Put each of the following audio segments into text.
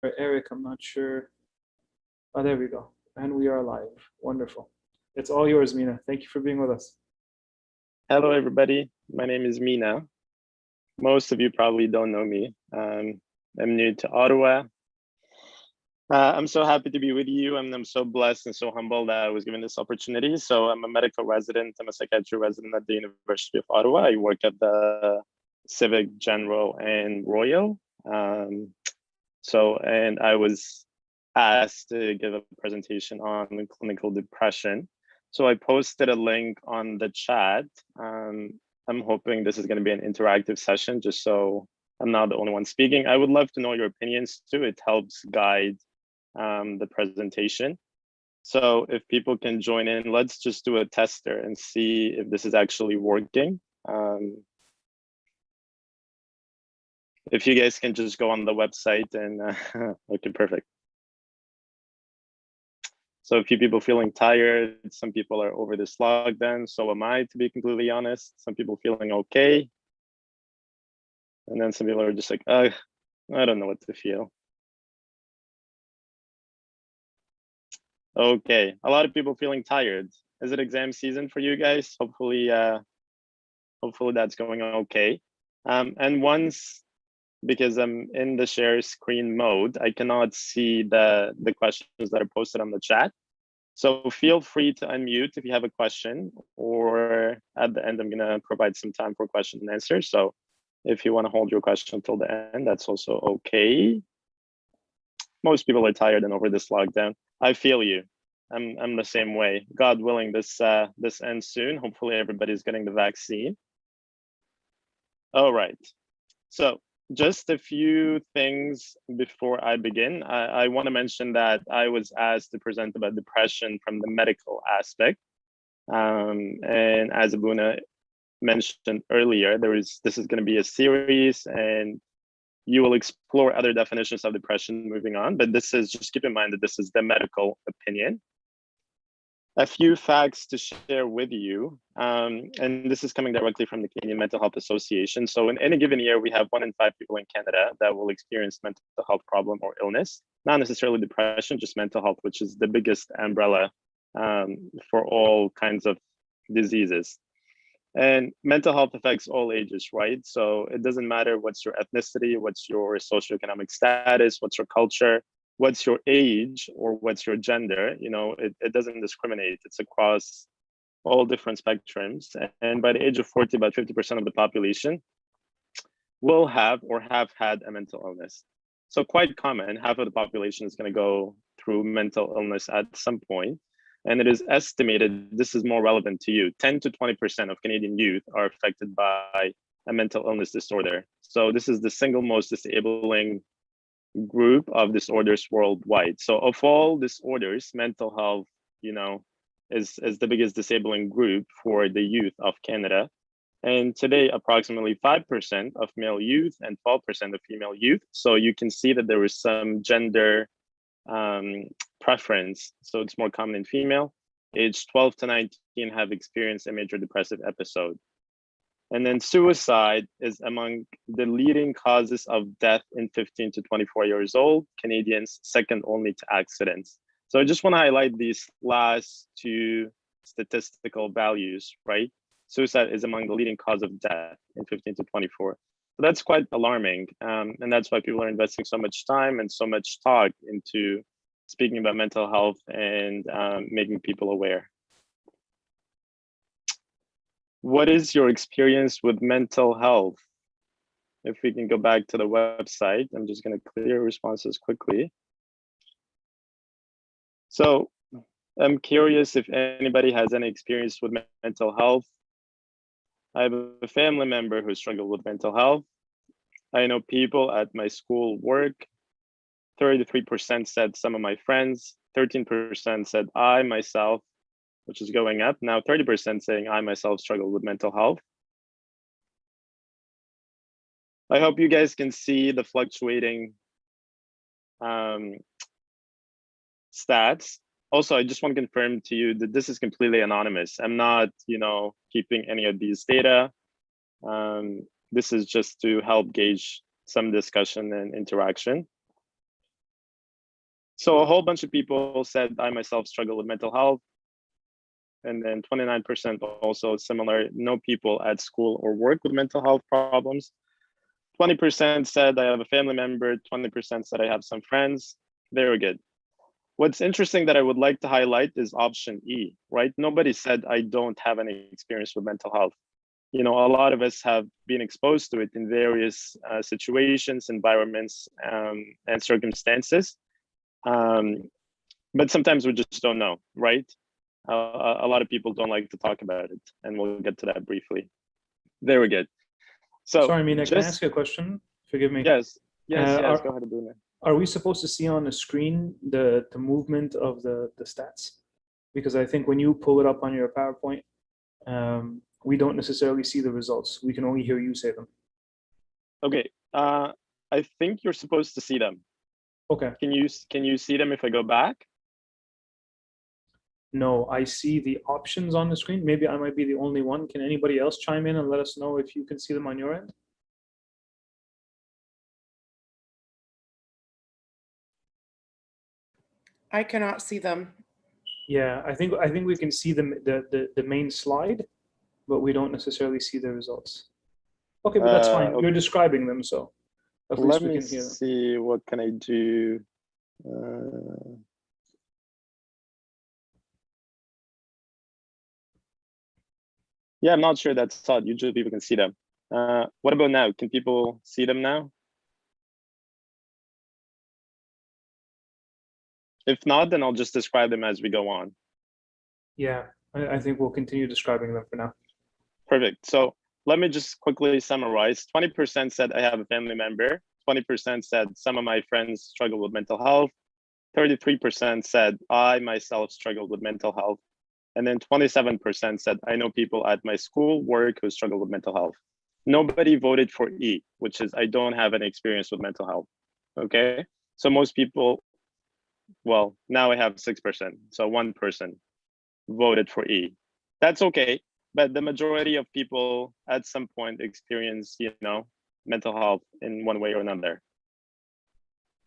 Or Eric, I'm not sure. Oh, there we go. And we are live. Wonderful. It's all yours, Mina. Thank you for being with us. Hello, everybody. My name is Mina. Most of you probably don't know me. I'm new to Ottawa. I'm so happy to be with you, and I'm so blessed and so humbled that I was given this opportunity. So I'm a medical resident. I'm a psychiatry resident at the University of Ottawa. I work at the Civic, General, and Royal. And I was asked to give a presentation on clinical depression. So I posted a link on the chat. I'm hoping this is going to be an interactive session, just so I'm not the only one speaking. I would love to know your opinions too. It helps guide the presentation. So if people can join in, let's just do a tester and see if this is actually working. If you guys can just go on the website and okay, perfect. So a few people feeling tired, some people are over this lockdown, so am I, to be completely honest. Some people feeling okay. And then some people are just like, I don't know what to feel. Okay, a lot of people feeling tired. Is it exam season for you guys? Hopefully that's going okay. And once, because I'm in the share screen mode, I cannot see the questions that are posted on the chat. So feel free to unmute if you have a question, or at the end, I'm gonna provide some time for question and answer. So if you wanna hold your question until the end, that's also okay. Most people are tired and over this lockdown. I feel you. I'm the same way. God willing, this ends soon. Hopefully everybody's getting the vaccine. All right. So just a few things before I begin. I want to mention that I was asked to present about depression from the medical aspect. And as Abuna mentioned earlier, this is going to be a series, and you will explore other definitions of depression moving on. But this is, just keep in mind that this is the medical opinion. A few facts to share with you, and this is coming directly from the Canadian Mental Health Association. So in any given year, we have 1 in 5 people in Canada that will experience mental health problem or illness, not necessarily depression, just mental health, which is the biggest umbrella for all kinds of diseases. And mental health affects all ages, right? So it doesn't matter what's your ethnicity, what's your socioeconomic status, what's your culture, what's your age, or what's your gender. You know, it doesn't discriminate. It's across all different spectrums. And by the age of 40, about 50% of the population will have or have had a mental illness. So quite common, half of the population is going to go through mental illness at some point. And it is estimated, this is more relevant to you, 10 to 20% of Canadian youth are affected by a mental illness disorder. So this is the single most disabling group of disorders worldwide. So of all disorders, mental health, you know, is the biggest disabling group for the youth of Canada. And today, approximately 5% of male youth and 12% of female youth. So you can see that there is some gender preference. So it's more common in female. Age 12 to 19 have experienced a major depressive episode. And then suicide is among the leading causes of death in 15 to 24 years old Canadians, second only to accidents. So I just want to highlight these last two statistical values, right? Suicide is among the leading cause of death in 15 to 24. So that's quite alarming. And that's why people are investing so much time and so much talk into speaking about mental health and making people aware. What is your experience with mental health? If we can go back to the website, I'm just going to clear responses quickly. So I'm curious if anybody has any experience with mental health. I have a family member who struggled with mental health. I know people at my school work. 33% said some of my friends. 13% said I myself, which is going up. Now 30% saying I myself struggle with mental health. I hope you guys can see the fluctuating stats. Also, I just want to confirm to you that this is completely anonymous. I'm not, keeping any of these data. This is just to help gauge some discussion and interaction. So a whole bunch of people said, I myself struggle with mental health. And then 29% also similar, no people at school or work with mental health problems. 20% said I have a family member, 20% said I have some friends. Very good. What's interesting that I would like to highlight is option E, right? Nobody said I don't have any experience with mental health. You know, a lot of us have been exposed to it in various situations, environments, and circumstances. But sometimes we just don't know, right? A lot of people don't like to talk about it, and we'll get to that briefly. Very good. So Sorry, Mina, can I ask you a question? Forgive me. Yes, yes, Uh, yes. are, Go ahead, Bruno. are we supposed to see on the screen the movement of the stats? Because I think when you pull it up on your PowerPoint, we don't necessarily see the results. We can only hear you say them. Okay. I think you're supposed to see them. Okay. Can you see them if I go back? No, I see the options on the screen. Maybe I might be the only one. Can anybody else chime in and let us know if you can see them on your end? I cannot see them. Yeah, I think we can see the main slide, but we don't necessarily see the results. Okay, but that's fine. Okay. You're describing them, so at least Let we me can hear them. see. What can I do? Yeah, I'm not sure that's odd. Usually people can see them. What about now? Can people see them now? If not, then I'll just describe them as we go on. Yeah, I think we'll continue describing them for now. Perfect. So let me just quickly summarize. 20% said I have a family member. 20% said some of my friends struggle with mental health. 33% said I myself struggled with mental health. And then 27% said I know people at my school, work who struggle with mental health. Nobody voted for E, which is I don't have any experience with mental health. Okay. So most people, well, now I have 6%. So one person voted for E. That's okay. But the majority of people at some point experience, mental health in one way or another.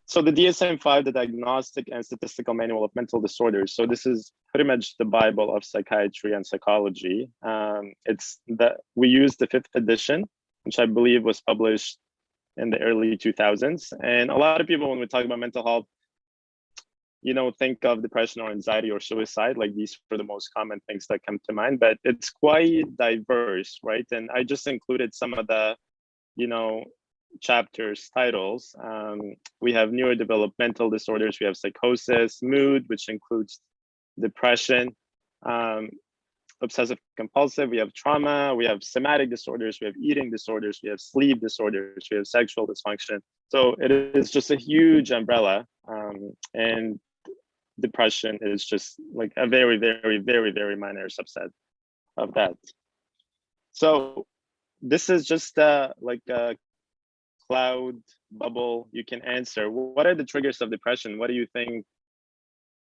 So the DSM-5, the Diagnostic and Statistical Manual of Mental Disorders. So this is pretty much the Bible of psychiatry and psychology. We use the 5th edition, which I believe was published in the early 2000s. And a lot of people, when we talk about mental health, think of depression or anxiety or suicide. Like these are the most common things that come to mind, but it's quite diverse, right? And I just included some of the, chapters titles. We have neurodevelopmental disorders, we have psychosis, mood, which includes depression, obsessive compulsive, we have trauma, we have somatic disorders, we have eating disorders, we have sleep disorders, we have sexual dysfunction. So it is just a huge umbrella, and depression is just like a very, very, very, very minor subset of that. So this is just like a cloud bubble. You can answer, what are the triggers of depression? What do you think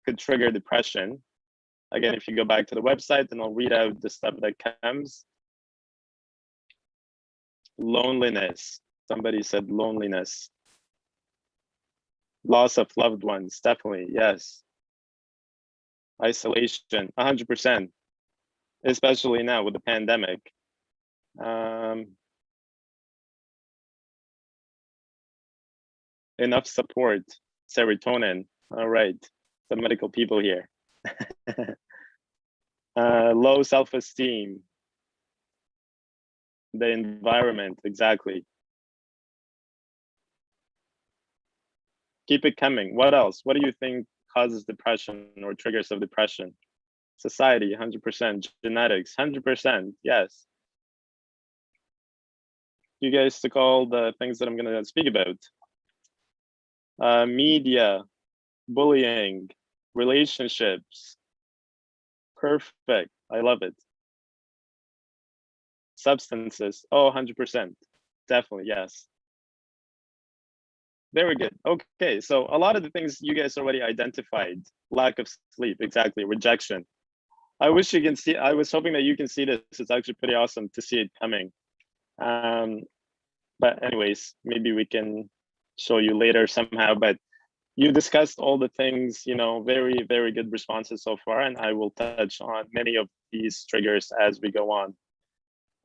could trigger depression? Again, if you go back to the website, and I'll read out the stuff that comes. Loneliness. Somebody said loneliness. Loss of loved ones, definitely, yes. Isolation, 100%, especially now with the pandemic. Enough support, serotonin. All right, the medical people here. Low self-esteem, the environment, exactly. Keep it coming. What else? What do you think causes depression or triggers of depression? Society, 100%. Genetics, 100%. Yes. You guys took all the things that I'm going to speak about. Media, bullying, relationships. Perfect. I love it. Substances. Oh, 100%. Definitely, yes. Very good. Okay, so a lot of the things you guys already identified. Lack of sleep, exactly. Rejection. I wish you can see, I was hoping that you can see this. It's actually pretty awesome to see it coming. But anyways, maybe we can show you later somehow. But you discussed all the things, very, very good responses so far, and I will touch on many of these triggers as we go on.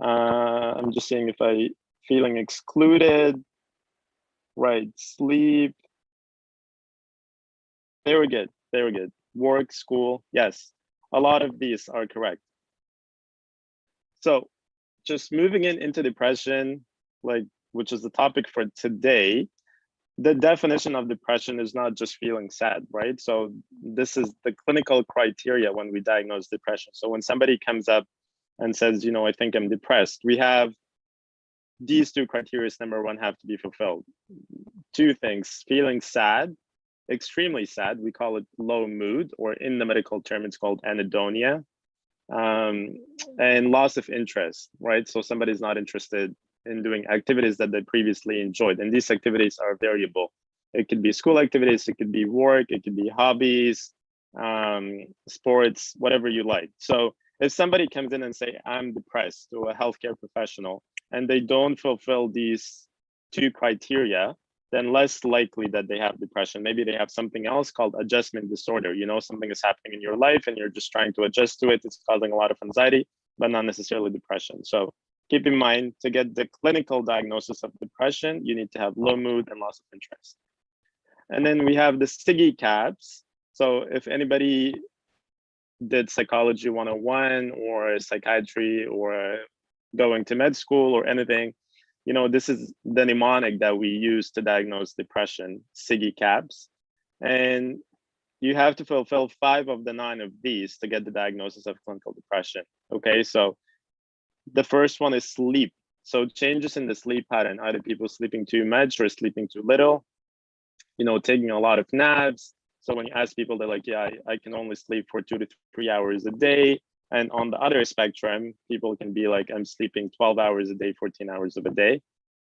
I'm just seeing if I feeling excluded, right? Sleep. Very good, very good. Work, school, yes. A lot of these are correct. So just moving into depression, which is the topic for today, the definition of depression is not just feeling sad, right? So this is the clinical criteria when we diagnose depression. So when somebody comes up and says, I think I'm depressed, we have these two criteria. Number one, have to be fulfilled. Two things: feeling sad, extremely sad, we call it low mood, or in the medical term, it's called anhedonia, and loss of interest, right? So somebody's not interested in doing activities that they previously enjoyed. And these activities are variable. It could be school activities, it could be work, it could be hobbies, sports, whatever you like. So if somebody comes in and say, I'm depressed, to a healthcare professional, and they don't fulfill these two criteria, then less likely that they have depression. Maybe they have something else called adjustment disorder. Something is happening in your life and you're just trying to adjust to it. It's causing a lot of anxiety, but not necessarily depression. So keep in mind, to get the clinical diagnosis of depression, you need to have low mood and loss of interest. And then we have the STIGI caps. So if anybody did psychology 101 or psychiatry or going to med school or anything, this is the mnemonic that we use to diagnose depression, STIGI caps. And you have to fulfill 5 of the 9 of these to get the diagnosis of clinical depression. Okay, so the first one is sleep. So changes in the sleep pattern, either people sleeping too much or sleeping too little, taking a lot of naps. So when you ask people, they're like, yeah, I can only sleep for 2 to 3 hours a day. And on the other spectrum, people can be like, I'm sleeping 12 hours a day, 14 hours of a day.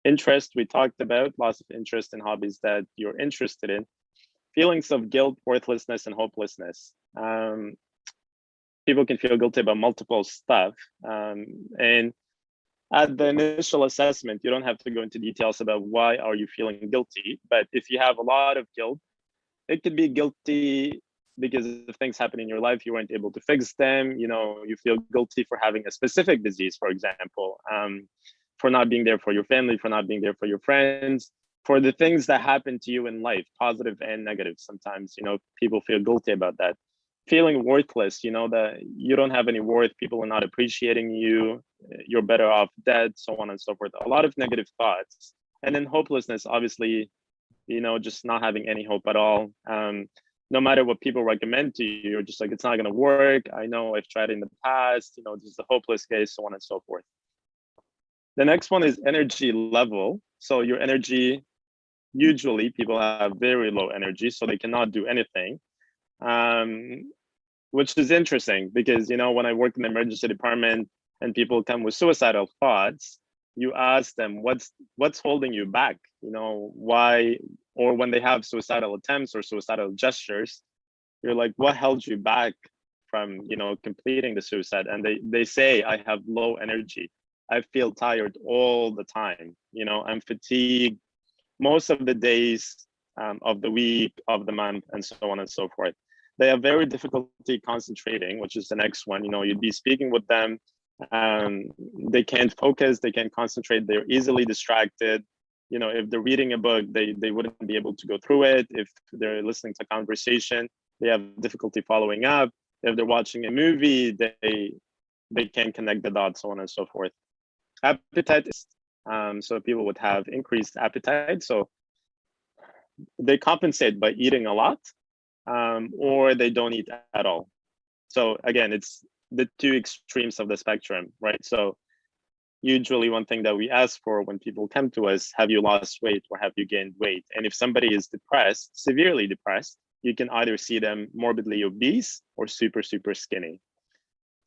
Interest, we talked about, loss of interest in hobbies that you're interested in. Feelings of guilt, worthlessness, and hopelessness. People can feel guilty about multiple stuff. And at the initial assessment, you don't have to go into details about why are you feeling guilty. But if you have a lot of guilt, it could be guilty because if things happen in your life, you weren't able to fix them. You feel guilty for having a specific disease, for example, for not being there for your family, for not being there for your friends, for the things that happen to you in life, positive and negative. Sometimes, people feel guilty about that. Feeling worthless, that you don't have any worth, people are not appreciating you, you're better off dead, so on and so forth. A lot of negative thoughts. And then hopelessness, obviously, just not having any hope at all. No matter what people recommend to you, you're just like, it's not going to work. I know I've tried in the past, this is a hopeless case, so on and so forth. The next one is energy level. So your energy, usually people have very low energy, so they cannot do anything. Which is interesting because, when I work in the emergency department and people come with suicidal thoughts, you ask them, what's holding you back? Why? Or when they have suicidal attempts or suicidal gestures, you're like, what held you back from, completing the suicide? And they say, I have low energy. I feel tired all the time. I'm fatigued most of the days of the week, of the month, and so on and so forth. They have very difficulty concentrating, which is the next one. You'd be speaking with them, they can't focus, they can't concentrate, they're easily distracted. If they're reading a book, they wouldn't be able to go through it. If they're listening to conversation, they have difficulty following up. If they're watching a movie, they can't connect the dots, so on and so forth. Appetite is, so people would have increased appetite. So they compensate by eating a lot, or they don't eat at all. So again, it's the two extremes of the spectrum, right? So usually one thing that we ask for when people come to us, have you lost weight or have you gained weight? And if somebody is depressed, severely depressed, you can either see them morbidly obese or super, super skinny.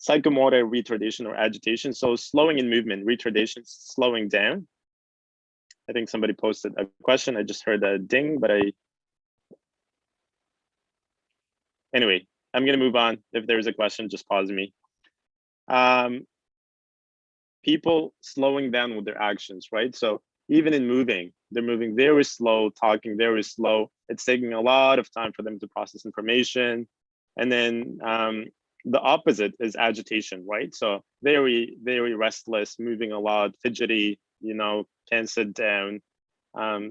Psychomotor retardation or agitation. So slowing in movement, retardation, slowing down. I think somebody posted a question. I just heard a ding, but anyway, I'm going to move on. If there's a question, just pause me. People slowing down with their actions, right? So even in moving, they're moving very slow, talking very slow. It's taking a lot of time for them to process information. And then the opposite is agitation, right? So very, very restless, moving a lot, fidgety, can't sit down.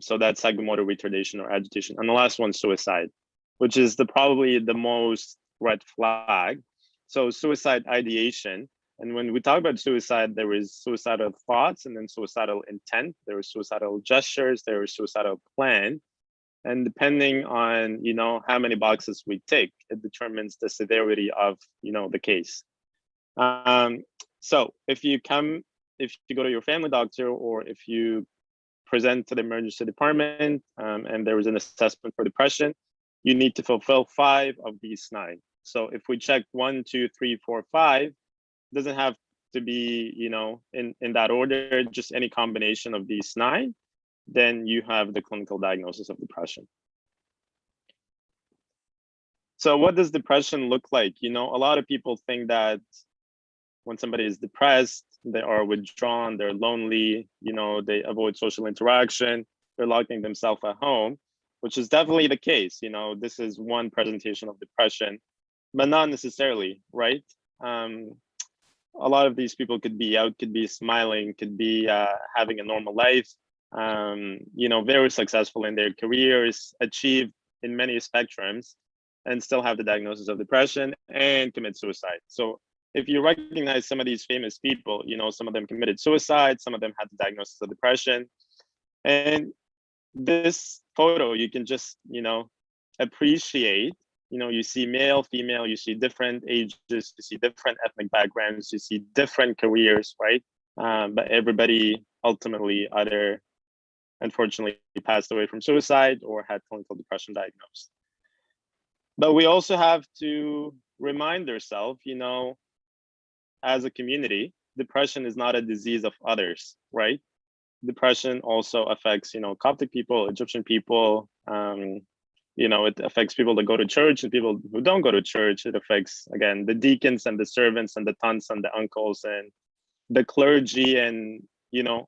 So that's psychomotor retardation or agitation. And the last one, suicide, which is probably the most red flag. So suicide ideation. And when we talk about suicide, there is suicidal thoughts and then suicidal intent. There is suicidal gestures, there is suicidal plan. And depending on, how many boxes we tick, it determines the severity of, the case. So if you go to your family doctor, or if you present to the emergency department and there is an assessment for depression, you need to fulfill 5 of these 9. So if we check 1, 2, 3, 4, 5, doesn't have to be, in that order, just any combination of these 9, then you have the clinical diagnosis of depression. So what does depression look like? A lot of people think that when somebody is depressed, they are withdrawn, they're lonely, they avoid social interaction, they're locking themselves at home, which is definitely the case. This is one presentation of depression, but not necessarily, right? A lot of these people could be out, could be smiling, could be having a normal life, very successful in their careers, achieve in many spectrums, and still have the diagnosis of depression and commit suicide. So if you recognize some of these famous people, some of them committed suicide, some of them had the diagnosis of depression. And this photo, you can just, appreciate, you see male, female, you see different ages, you see different ethnic backgrounds, you see different careers, right? But everybody ultimately either unfortunately passed away from suicide or had clinical depression diagnosed. But we also have to remind ourselves, as a community, depression is not a disease of others, right? Depression also affects, Coptic people, Egyptian people, it affects people that go to church and people who don't go to church. It affects, again, the deacons and the servants and the aunts and the uncles and the clergy and,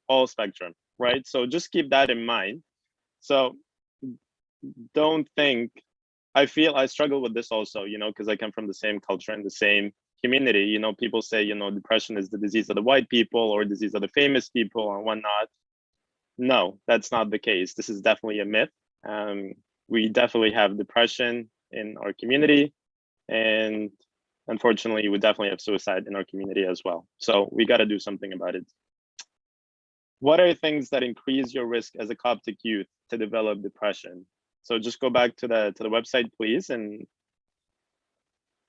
all spectrum, right? So just keep that in mind. So don't think, I feel I struggle with this also, because I come from the same culture and the same community. People say, depression is the disease of the white people or disease of the famous people or whatnot. No, that's not the case. This is definitely a myth. We definitely have depression in our community, and unfortunately, we definitely have suicide in our community as well. So we got to do something about it. What are things that increase your risk as a Coptic youth to develop depression? So just go back to the website, please. And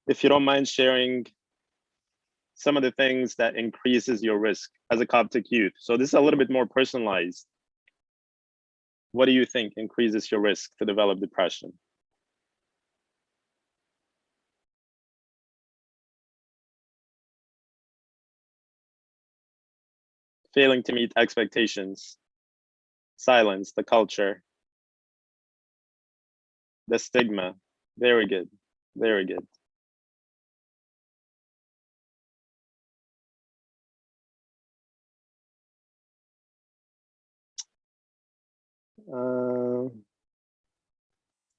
if you don't mind sharing some of the things that increases your risk as a Coptic youth. So this is a little bit more personalized. What do you think increases your risk to develop depression? Failing to meet expectations, silence, the culture, the stigma. Very good, very good.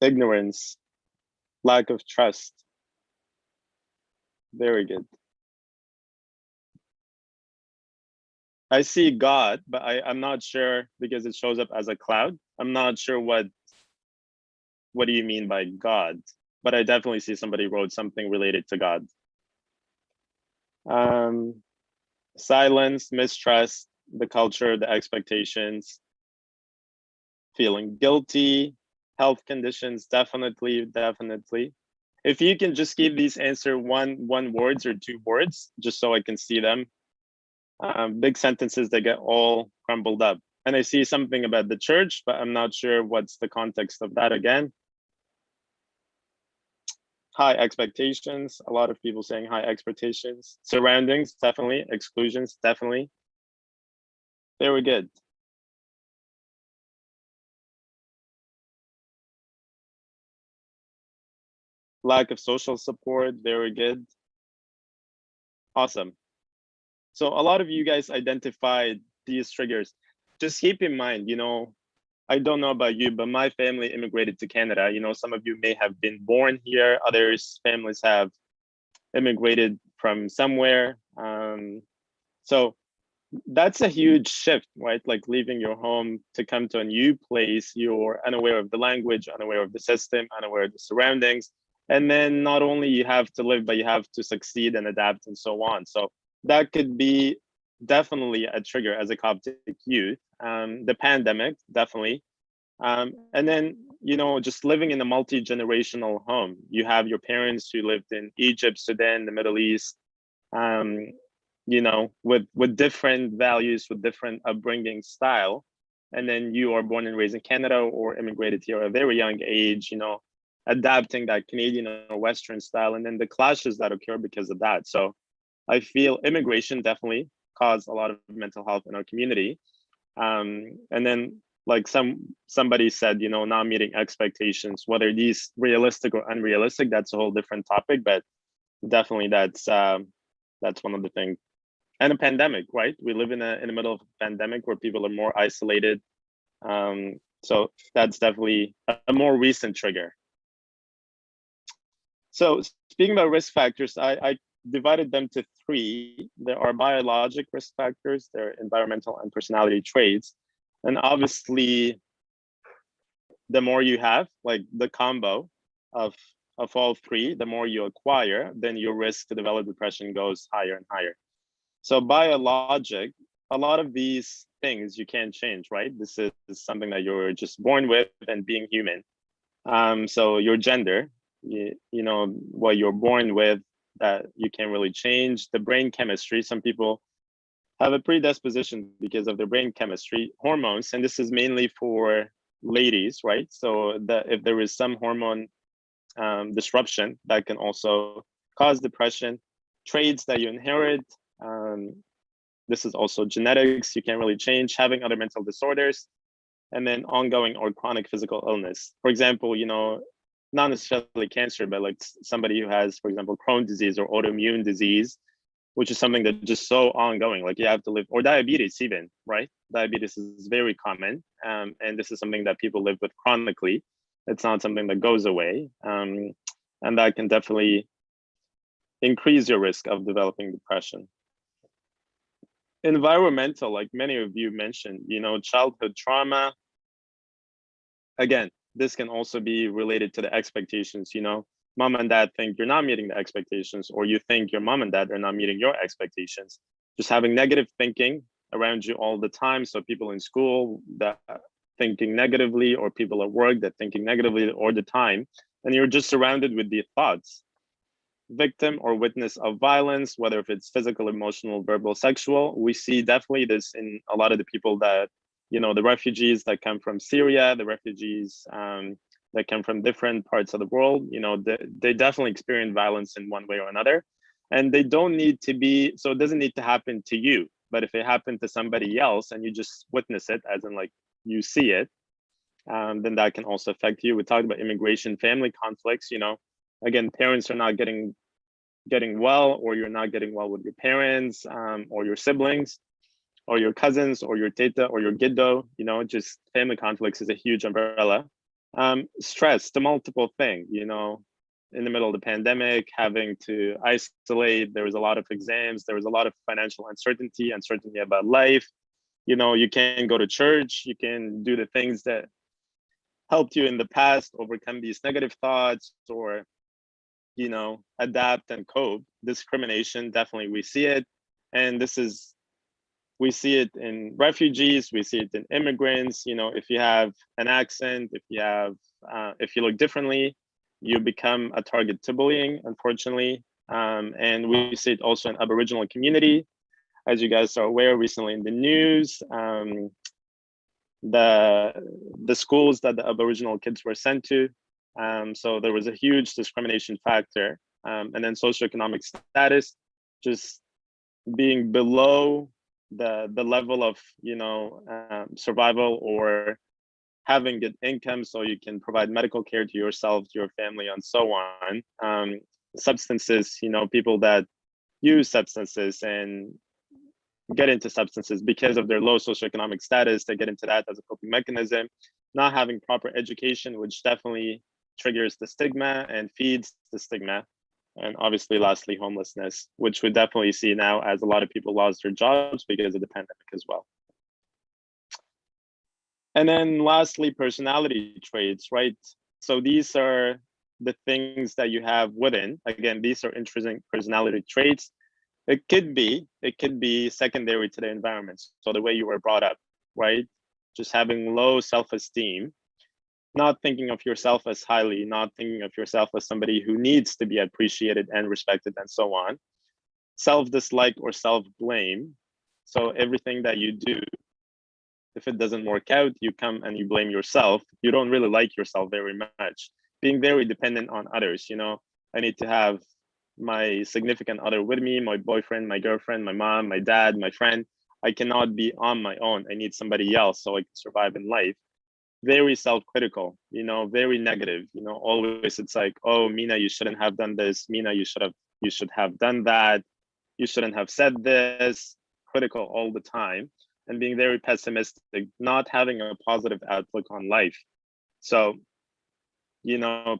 Ignorance, lack of trust. Very good. I see God, but I'm not sure because it shows up as a cloud. I'm not sure what do you mean by God, but I definitely see somebody wrote something related to God. Silence, mistrust, the culture, the expectations, feeling guilty, health conditions, definitely. If you can just give these answer one words or 2 words, just so I can see them. Big sentences that get all crumbled up. And I see something about the church, but I'm not sure what's the context of that again. High expectations, a lot of people saying high expectations. Surroundings, definitely. Exclusions, definitely. Very good. Lack of social support, very good. Awesome. So a lot of you guys identified these triggers. Just keep in mind, I don't know about you, but my family immigrated to Canada. You know, some of you may have been born here. Others families have immigrated from somewhere. So that's a huge shift, right? Like leaving your home to come to a new place. You're unaware of the language, unaware of the system, unaware of the surroundings. And then not only you have to live, but you have to succeed and adapt and so on. So that could be definitely a trigger as a Coptic youth. The pandemic, definitely. And then, you know, just living in a multi-generational home. You have your parents who lived in Egypt, Sudan, the Middle East, you know, with different values, with different upbringing style. And then you are born and raised in Canada or immigrated here at a very young age, you know, adapting that Canadian or Western style, and then the clashes that occur because of that. So I feel immigration definitely caused a lot of mental health in our community. And then like somebody said, you know, not meeting expectations, whether these realistic or unrealistic, that's a whole different topic, but definitely that's one of the things. And a pandemic, right? We live in the middle of a pandemic where people are more isolated. So that's definitely a more recent trigger. So speaking about risk factors, I divided them to three. There are biologic risk factors, there are environmental and personality traits. And obviously, the more you have, like the combo of all three, the more you acquire, then your risk to develop depression goes higher and higher. So biologic, a lot of these things you can't change, right? This is something that you're just born with and being human. So your gender, you know, what you're born with, that you can't really change. The brain chemistry, some people have a predisposition because of their brain chemistry, hormones, and this is mainly for ladies, right? So that if there is some hormone disruption, that can also cause depression. Traits that you inherit, this is also genetics, you can't really change. Having other mental disorders, and then ongoing or chronic physical illness. For example, you know, not necessarily cancer, but like somebody who has, for example, Crohn's disease or autoimmune disease, which is something that's just so ongoing, like you have to live, or diabetes even, right? Diabetes is very common, and this is something that people live with chronically. It's not something that goes away, and that can definitely increase your risk of developing depression. Environmental, like many of you mentioned, you know, childhood trauma. Again, this can also be related to the expectations, you know, mom and dad think you're not meeting the expectations, or you think your mom and dad are not meeting your expectations. Just having negative thinking around you all the time. So people in school that thinking negatively, or people at work that thinking negatively all the time, and you're just surrounded with these thoughts. Victim or witness of violence, whether if it's physical, emotional, verbal, sexual. We see definitely this in a lot of the people that, you know, the refugees that come from Syria, the refugees that come from different parts of the world, you know, they definitely experience violence in one way or another. And they don't need to be, so it doesn't need to happen to you, but if it happened to somebody else and you just witness it, as in like you see it, then that can also affect you. We talked about immigration, family conflicts, you know, again, parents are not getting well, or you're not getting well with your parents, or your siblings, or your cousins, or your teta, or your giddo, you know, just family conflicts is a huge umbrella. Stress, the multiple thing, you know, in the middle of the pandemic, having to isolate, there was a lot of exams, there was a lot of financial uncertainty about life. You know, you can go to church, you can do the things that helped you in the past overcome these negative thoughts, or, you know, adapt and cope. Discrimination, definitely we see it. And we see it in refugees, we see it in immigrants. You know, if you have an accent, if you look differently, you become a target to bullying, unfortunately. And we see it also in Aboriginal community. As you guys are aware, recently in the news, the schools that the Aboriginal kids were sent to. So there was a huge discrimination factor. And then socioeconomic status, just being below the level of, you know, survival, or having good income so you can provide medical care to yourself, to your family, and so on. Substances, you know, people that use substances and get into substances because of their low socioeconomic status, they get into that as a coping mechanism. not having proper education, which definitely triggers the stigma and feeds the stigma. And obviously, lastly, homelessness, which we definitely see now as a lot of people lost their jobs because of the pandemic as well. And then lastly, personality traits, right? So these are the things that you have within. Again, these are interesting personality traits. It could be secondary to the environment. So the way you were brought up, right? Just having low self-esteem, not thinking of yourself as highly, not thinking of yourself as somebody who needs to be appreciated and respected and so on. Self-dislike or self-blame. So everything that you do, if it doesn't work out, you come and you blame yourself. You don't really like yourself very much. Being very dependent on others, I need to have my significant other with me, my boyfriend, my girlfriend, my mom, my dad, my friend. I cannot be on my own. I need somebody else so I can survive in life. Very self-critical, very negative, always it's like, oh, Mina, you shouldn't have done this. Mina, you should have done that. You shouldn't have said this. Critical all the time, and being very pessimistic, not having a positive outlook on life. So,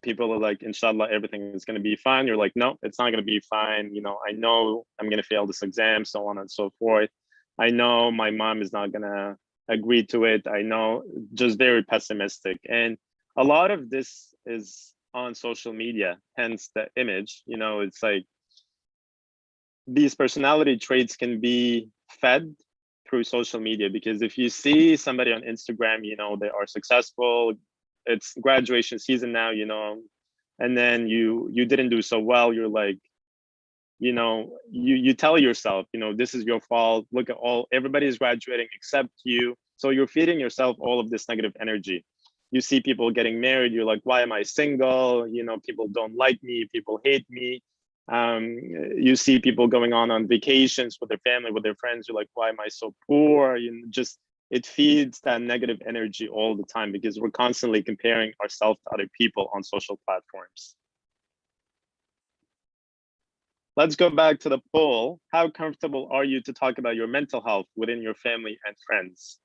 people are like, inshallah, everything is going to be fine. You're like, no, it's not going to be fine. I know I'm going to fail this exam, so on and so forth. I know my mom is not going to agree to it. I know, just very pessimistic. And a lot of this is on social media, hence the image. It's like these personality traits can be fed through social media, because if you see somebody on Instagram, they are successful, it's graduation season now, and then you didn't do so well, you're like, you tell yourself, this is your fault. Look at everybody's graduating except you. So you're feeding yourself all of this negative energy. You see people getting married, you're like, why am I single? People don't like me, people hate me. You see people going on vacations with their family, with their friends, you're like, why am I so poor? Just it feeds that negative energy all the time, because we're constantly comparing ourselves to other people on social platforms. Let's go back to the poll. How comfortable are you to talk about your mental health within your family and friends?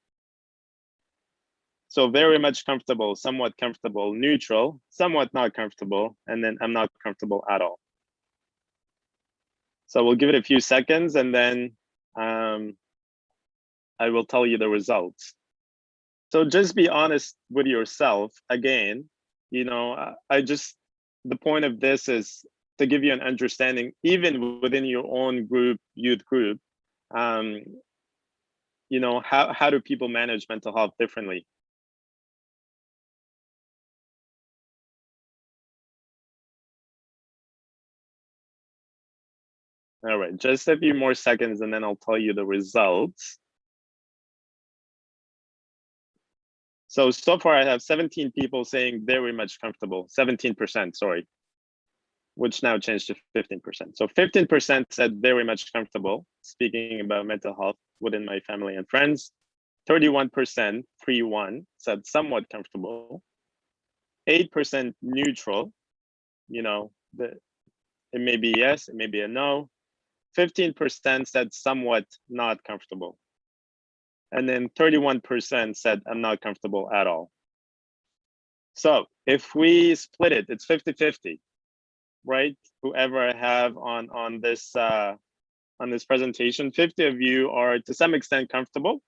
So very much comfortable, somewhat comfortable, neutral, somewhat not comfortable, and then I'm not comfortable at all. So we'll give it a few seconds, and then I will tell you the results. So just be honest with yourself. Again, the point of this is to give you an understanding, even within your own group, youth group, how do people manage mental health differently? All right, just a few more seconds and then I'll tell you the results. So far I have 17 people saying very much comfortable, 17%, sorry, which now changed to 15%. So 15% said very much comfortable speaking about mental health within my family and friends. 31%, 3-1, said somewhat comfortable. 8% neutral, it may be yes, it may be a no. 15% said somewhat not comfortable. And then 31% said I'm not comfortable at all. So if we split it, it's 50-50, right? Whoever I have on this presentation, 50 of you are to some extent comfortable,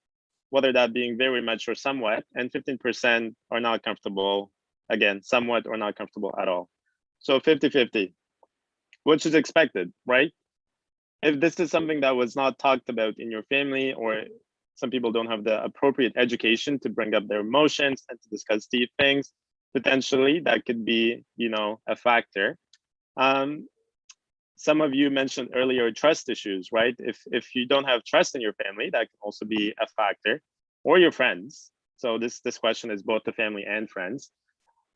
whether that being very much or somewhat, and 15% are not comfortable, again, somewhat or not comfortable at all. So 50-50, which is expected, right? If this is something that was not talked about in your family, or some people don't have the appropriate education to bring up their emotions and to discuss deep things, potentially that could be, a factor. Some of you mentioned earlier trust issues, right? If you don't have trust in your family, that can also be a factor, or your friends. So this question is both the family and friends.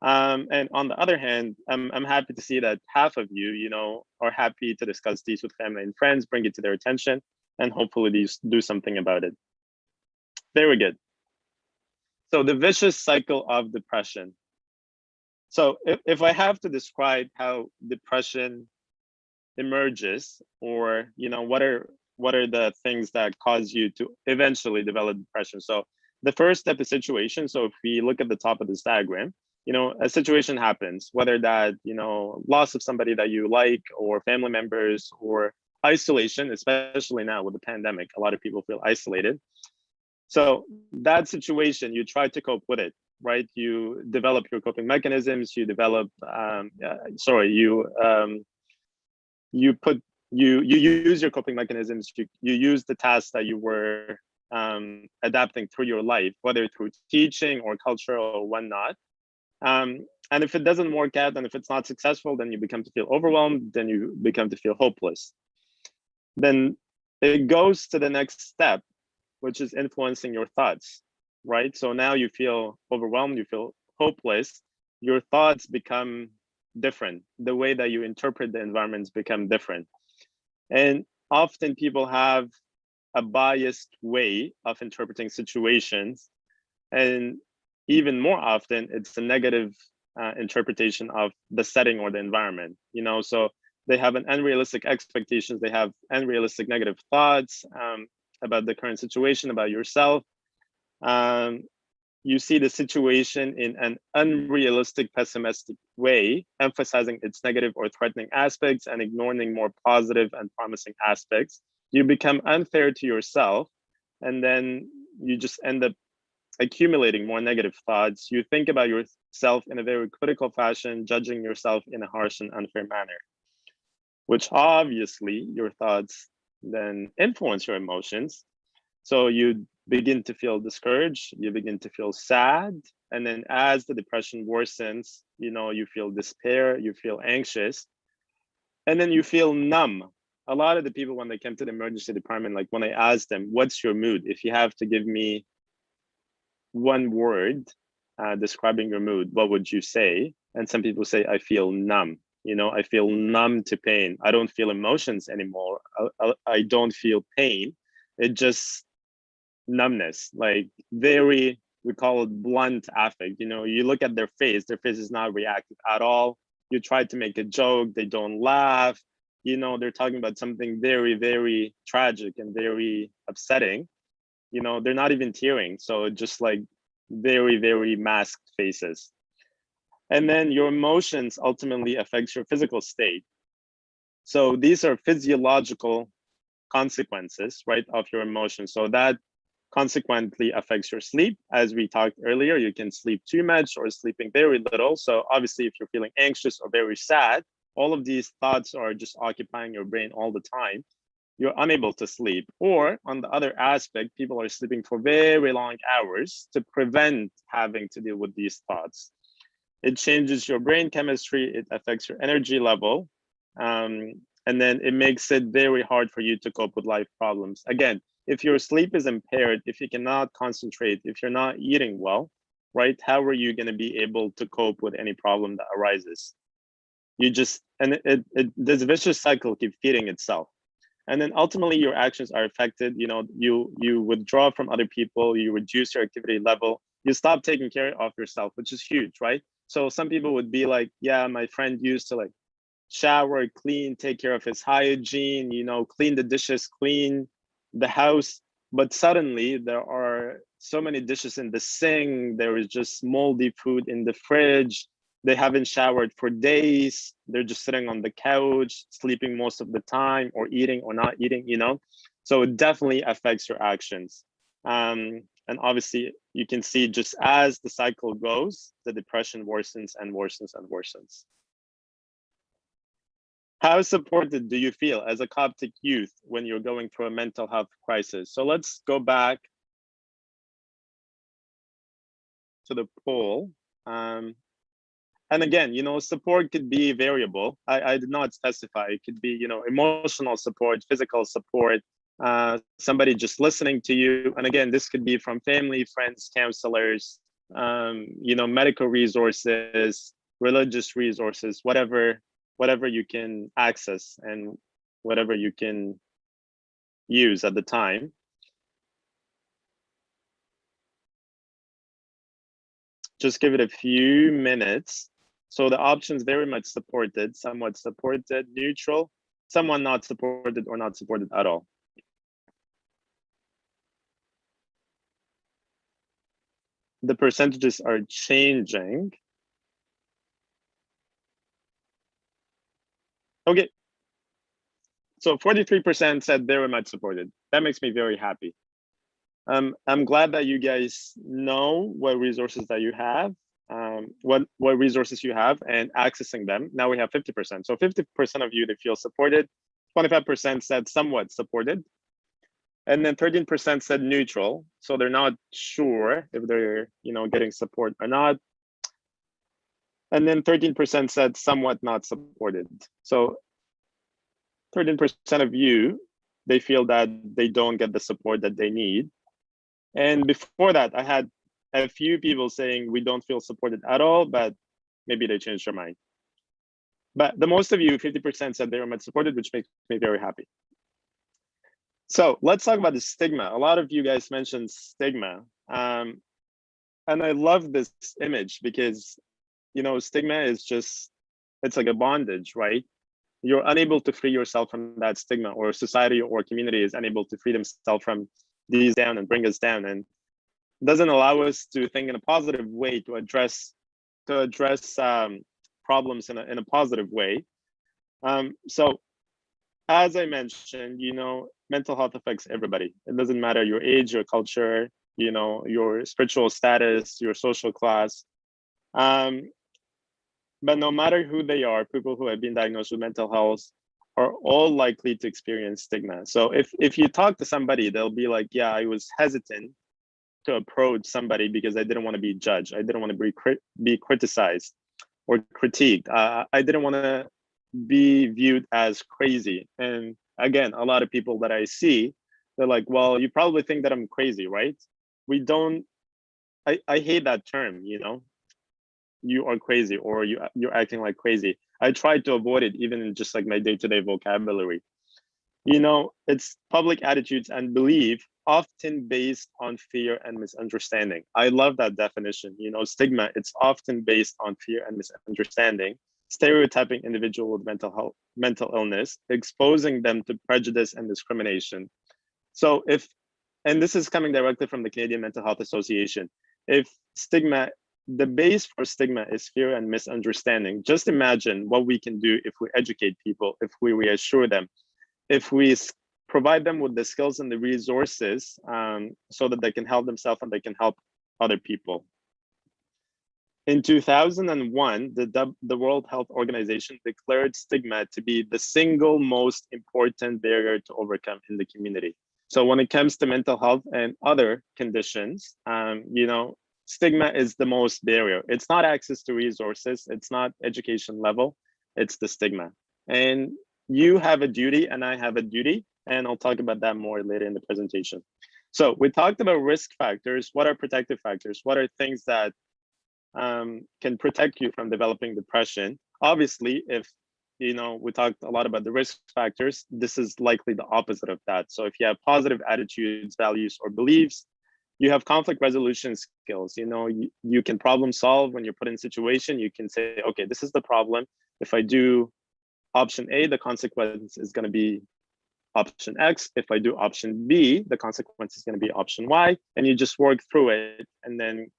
And on the other hand, I'm happy to see that half of you, are happy to discuss these with family and friends, bring it to their attention, and hopefully these do something about it. Very good. So the vicious cycle of depression. So if I have to describe how depression emerges, or what are the things that cause you to eventually develop depression? So the first step is situation. So if we look at the top of this diagram, a situation happens, whether that, loss of somebody that you like, or family members, or isolation, especially now with the pandemic, a lot of people feel isolated. So that situation, you try to cope with it, right? You develop your coping mechanisms, you develop, you use your coping mechanisms, you use the tasks that you were adapting through your life, whether through teaching or culture or whatnot. And if it doesn't work out, and if it's not successful, then you become to feel overwhelmed, then you become to feel hopeless. Then it goes to the next step, which is influencing your thoughts, right? So now you feel overwhelmed, you feel hopeless, your thoughts become different. The way that you interpret the environments become different. And often people have a biased way of interpreting situations. And even more often, it's a negative interpretation of the setting or the environment, so they have an unrealistic expectations, they have unrealistic negative thoughts about the current situation, about yourself. You see the situation in an unrealistic, pessimistic way, emphasizing its negative or threatening aspects and ignoring more positive and promising aspects. You become unfair to yourself, and then you just end up accumulating more negative thoughts. You think about yourself in a very critical fashion, judging yourself in a harsh and unfair manner, which obviously your thoughts then influence your emotions. So you begin to feel discouraged, you begin to feel sad. And then as the depression worsens, you feel despair, you feel anxious, and then you feel numb. A lot of the people, when they came to the emergency department, like when I asked them, what's your mood? If you have to give me one word describing your mood, what would you say? And some people say, I feel numb. I feel numb to pain. I don't feel emotions anymore. I don't feel pain. It just numbness, like very, we call it blunt affect. You look at their face is not reactive at all. You try to make a joke, they don't laugh. They're talking about something very, very tragic and very upsetting. They're not even tearing. So just like very, very masked faces. And then your emotions ultimately affects your physical state. So these are physiological consequences, right, of your emotions. So that consequently affects your sleep. As we talked earlier, you can sleep too much or sleeping very little. So obviously, if you're feeling anxious or very sad, all of these thoughts are just occupying your brain all the time. You're unable to sleep. Or on the other aspect, people are sleeping for very long hours to prevent having to deal with these thoughts. It changes your brain chemistry, it affects your energy level, and then it makes it very hard for you to cope with life problems. Again, if your sleep is impaired, if you cannot concentrate, if you're not eating well, right, how are you going to be able to cope with any problem that arises? You just, and this vicious cycle keeps feeding itself. And then ultimately your actions are affected. You withdraw from other people, you reduce your activity level, you stop taking care of yourself, which is huge, right? So some people would be like, yeah, my friend used to like shower, clean, take care of his hygiene, clean the dishes, clean the house. But suddenly there are so many dishes in the sink, there is just moldy food in the fridge, they haven't showered for days, they're just sitting on the couch, sleeping most of the time, or eating or not eating, So it definitely affects your actions. And obviously you can see just as the cycle goes, the depression worsens and worsens and worsens. How supported do you feel as a Coptic youth when you're going through a mental health crisis? So let's go back to the poll. And again, support could be variable. I did not specify. It could be, emotional support, physical support, somebody just listening to you. And again, this could be from family, friends, counselors, medical resources, religious resources, whatever you can access and whatever you can use at the time. Just give it a few minutes. So the options very much supported, somewhat supported, neutral, someone not supported, or not supported at all. the percentages are changing. Okay, so 43% said very much supported. That makes me very happy. I'm glad that you guys know what resources that you have, what resources you have and accessing them. Now we have 50%. So 50% of you that feel supported, 25% said somewhat supported, and then 13% said neutral. So they're not sure if they're getting support or not. And then 13% said somewhat not supported. So 13% of you, they feel that they don't get the support that they need. And before that, I had a few people saying we don't feel supported at all, but maybe they changed their mind. But the most of you, 50% said they were much supported, which makes me very happy. So let's talk about the stigma. A lot of you guys mentioned stigma. And I love this image because, stigma is just, it's like a bondage, right? You're unable to free yourself from that stigma, or society or community is unable to free themselves from these down and bring us down, and doesn't allow us to think in a positive way to address problems in a positive way. So as I mentioned, mental health affects everybody. It doesn't matter your age, your culture, your spiritual status, your social class. But no matter who they are, people who have been diagnosed with mental health are all likely to experience stigma. So if you talk to somebody, they'll be like, yeah, I was hesitant to approach somebody because I didn't want to be judged. I didn't want to be criticized or critiqued. I didn't want to be viewed as crazy. And again, a lot of people that I see, they're like, well, you probably think that I'm crazy, right? I hate that term, you are crazy, or you're acting like crazy. I try to avoid it even in just like my day-to-day vocabulary. It's public attitudes and belief often based on fear and misunderstanding. I love that definition. Stigma, it's often based on fear and misunderstanding, stereotyping individual with mental illness, exposing them to prejudice and discrimination. So and this is coming directly from the Canadian Mental Health Association, the base for stigma is fear and misunderstanding. Just imagine what we can do if we educate people, if we reassure them, if we provide them with the skills and the resources so that they can help themselves and they can help other people. In 2001, the World Health Organization declared stigma to be the single most important barrier to overcome in the community. So when it comes to mental health and other conditions, stigma is the most barrier. It's not access to resources, it's not education level, it's the stigma. And you have a duty and I have a duty, and I'll talk about that more later in the presentation. So we talked about risk factors. What are protective factors? What are things that can protect you from developing depression? Obviously, if we talked a lot about the risk factors, this is likely the opposite of that. So if you have positive attitudes, values, or beliefs, you have conflict resolution skills. You can problem solve when you're put in a situation. You can say, okay, this is the problem. If I do option A, the consequence is going to be option X. If I do option B, the consequence is going to be option Y. And you just work through it and then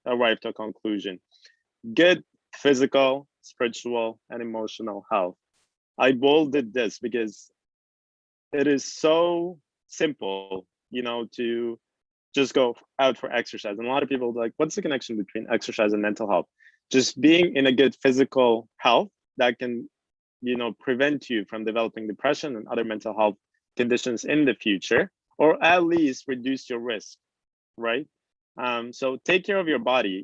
arrive to a conclusion. Good physical, spiritual, and emotional health. I bolded this because it is so simple, to just go out for exercise. And a lot of people are like, what's the connection between exercise and mental health? Just being in a good physical health that can, prevent you from developing depression and other mental health conditions in the future, or at least reduce your risk, right? So take care of your body.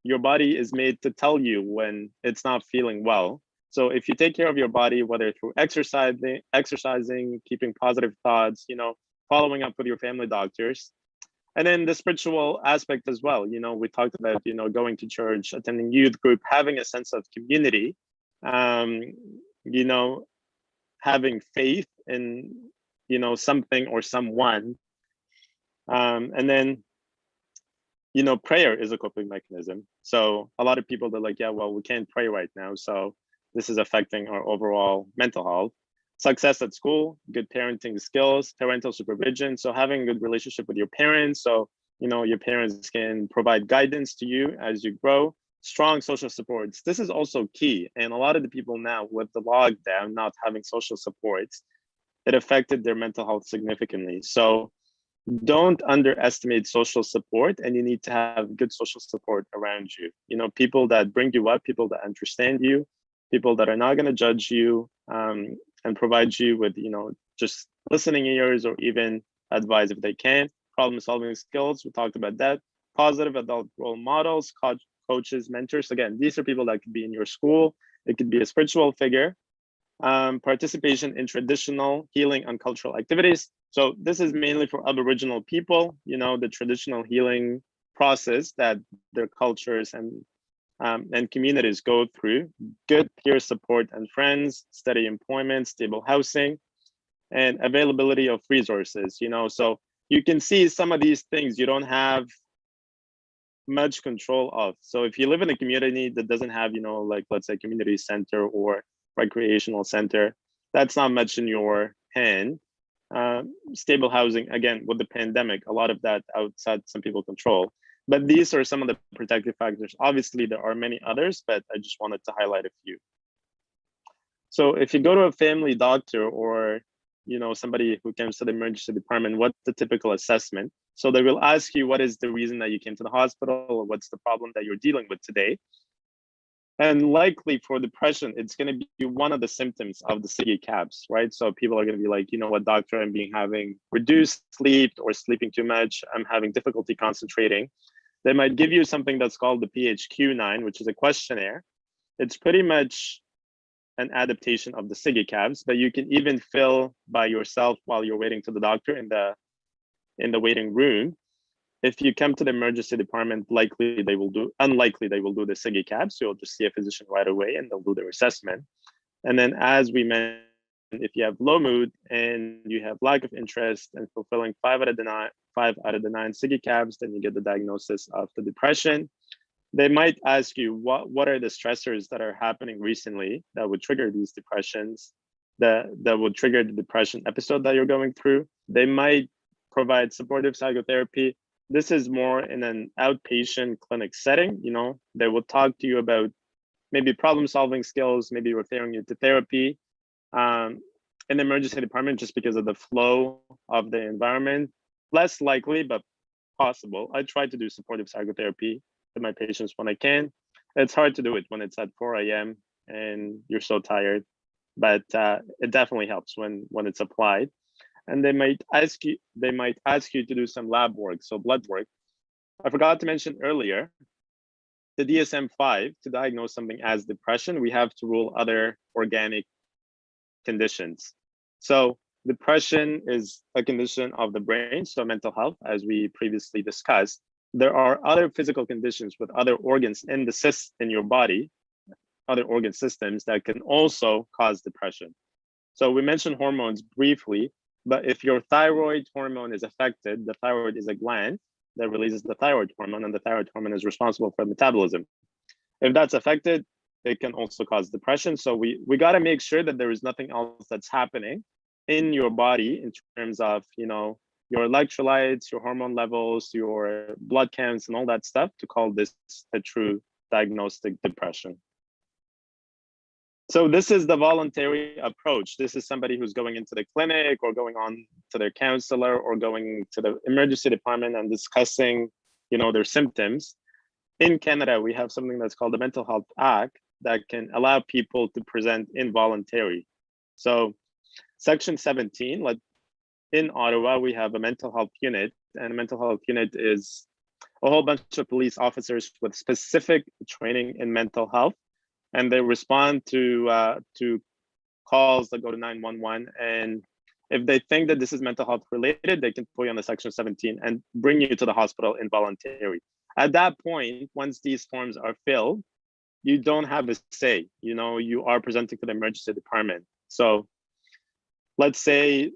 Your body is made to tell you when it's not feeling well. So if you take care of your body, whether through exercising, keeping positive thoughts, following up with your family doctors, and then the spiritual aspect as well. We talked about, going to church, attending youth group, having a sense of community, having faith in, something or someone. And then, prayer is a coping mechanism. So a lot of people, they're like, yeah, well, we can't pray right now. So this is affecting our overall mental health. Success at school, good parenting skills, parental supervision. So having a good relationship with your parents. So, your parents can provide guidance to you as you grow. Strong social supports. This is also key. And a lot of the people now with the lockdown, not having social supports, it affected their mental health significantly. So don't underestimate social support, and you need to have good social support around you. People that bring you up, people that understand you, people that are not going to judge you, and provide you with, just listening ears or even advice if they can. Problem solving skills, we talked about that. Positive adult role models, coaches, mentors. Again, these are people that could be in your school. It could be a spiritual figure. Participation in traditional healing and cultural activities. So this is mainly for Aboriginal people, the traditional healing process that their cultures and communities go through. Good peer support and friends, steady employment, stable housing, and availability of resources. So you can see some of these things you don't have much control of. So if you live in a community that doesn't have, like let's say community center or recreational center, that's not much in your hand. Stable housing, again, with the pandemic, a lot of that outside some people control. But these are some of the protective factors. Obviously, there are many others, but I just wanted to highlight a few. So if you go to a family doctor or somebody who comes to the emergency department, what's the typical assessment? So they will ask you, what is the reason that you came to the hospital, or what's the problem that you're dealing with today? And likely for depression, it's going to be one of the symptoms of the Stigma cabs, right? So people are going to be like, what, doctor, I'm having reduced sleep or sleeping too much. I'm having difficulty concentrating. They might give you something that's called the PHQ-9, which is a questionnaire. It's pretty much an adaptation of the Stigma cabs, but you can even fill by yourself while you're waiting to the doctor in the waiting room. If you come to the emergency department, unlikely they will do the Stigma cabs. So you'll just see a physician right away and they'll do their assessment. And then as we mentioned, if you have low mood and you have lack of interest and fulfilling 5 out of the 9 Stigma cabs, then you get the diagnosis of the depression. They might ask you, what are the stressors that are happening recently that would trigger these depressions, that would trigger the depression episode that you're going through. They might provide supportive psychotherapy. This is more in an outpatient clinic setting. They will talk to you about maybe problem solving skills, maybe referring you to therapy. In the emergency department, just because of the flow of the environment, less likely, but possible. I try to do supportive psychotherapy with my patients when I can. It's hard to do it when it's at 4 a.m. and you're so tired, but it definitely helps when it's applied. And they might ask you to do some lab work, so blood work. I forgot to mention earlier, the DSM-5, to diagnose something as depression, we have to rule other organic conditions. So depression is a condition of the brain, so mental health, as we previously discussed. There are other physical conditions with other organs in your body, other organ systems that can also cause depression. So we mentioned hormones briefly, but if your thyroid hormone is affected, the thyroid is a gland that releases the thyroid hormone, and the thyroid hormone is responsible for metabolism. If that's affected, it can also cause depression. So we got to make sure that there is nothing else that's happening in your body in terms of, your electrolytes, your hormone levels, your blood counts, and all that stuff to call this a true diagnostic depression. So this is the voluntary approach. This is somebody who's going into the clinic or going on to their counselor or going to the emergency department and discussing, their symptoms. In Canada, we have something that's called the Mental Health Act that can allow people to present involuntary. So Section 17, in Ottawa, we have a mental health unit, and a mental health unit is a whole bunch of police officers with specific training in mental health, and they respond to calls that go to 911. And if they think that this is mental health related, they can put you on the Section 17 and bring you to the hospital involuntary. At that point, once these forms are filled, you don't have a say. You are presenting to the emergency department. So let's say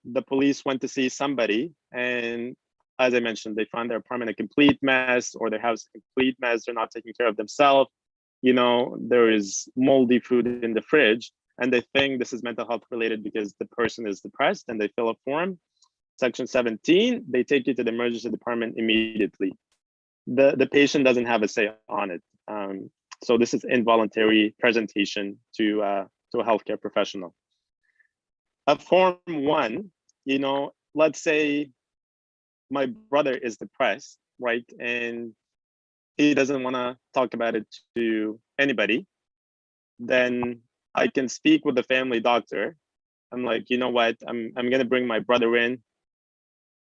the police went to see somebody, and as I mentioned, they found their apartment a complete mess, or their house a complete mess. They're not taking care of themselves. There is moldy food in the fridge, and they think this is mental health related because the person is depressed, and they fill a form. Section 17, they take you to the emergency department immediately. The patient doesn't have a say on it. So this is involuntary presentation to a healthcare professional. A Form 1, you know, let's say my brother is depressed, right? And he doesn't want to talk about it to anybody. Then I can speak with the family doctor. I'm like, you know what? I'm gonna bring my brother in.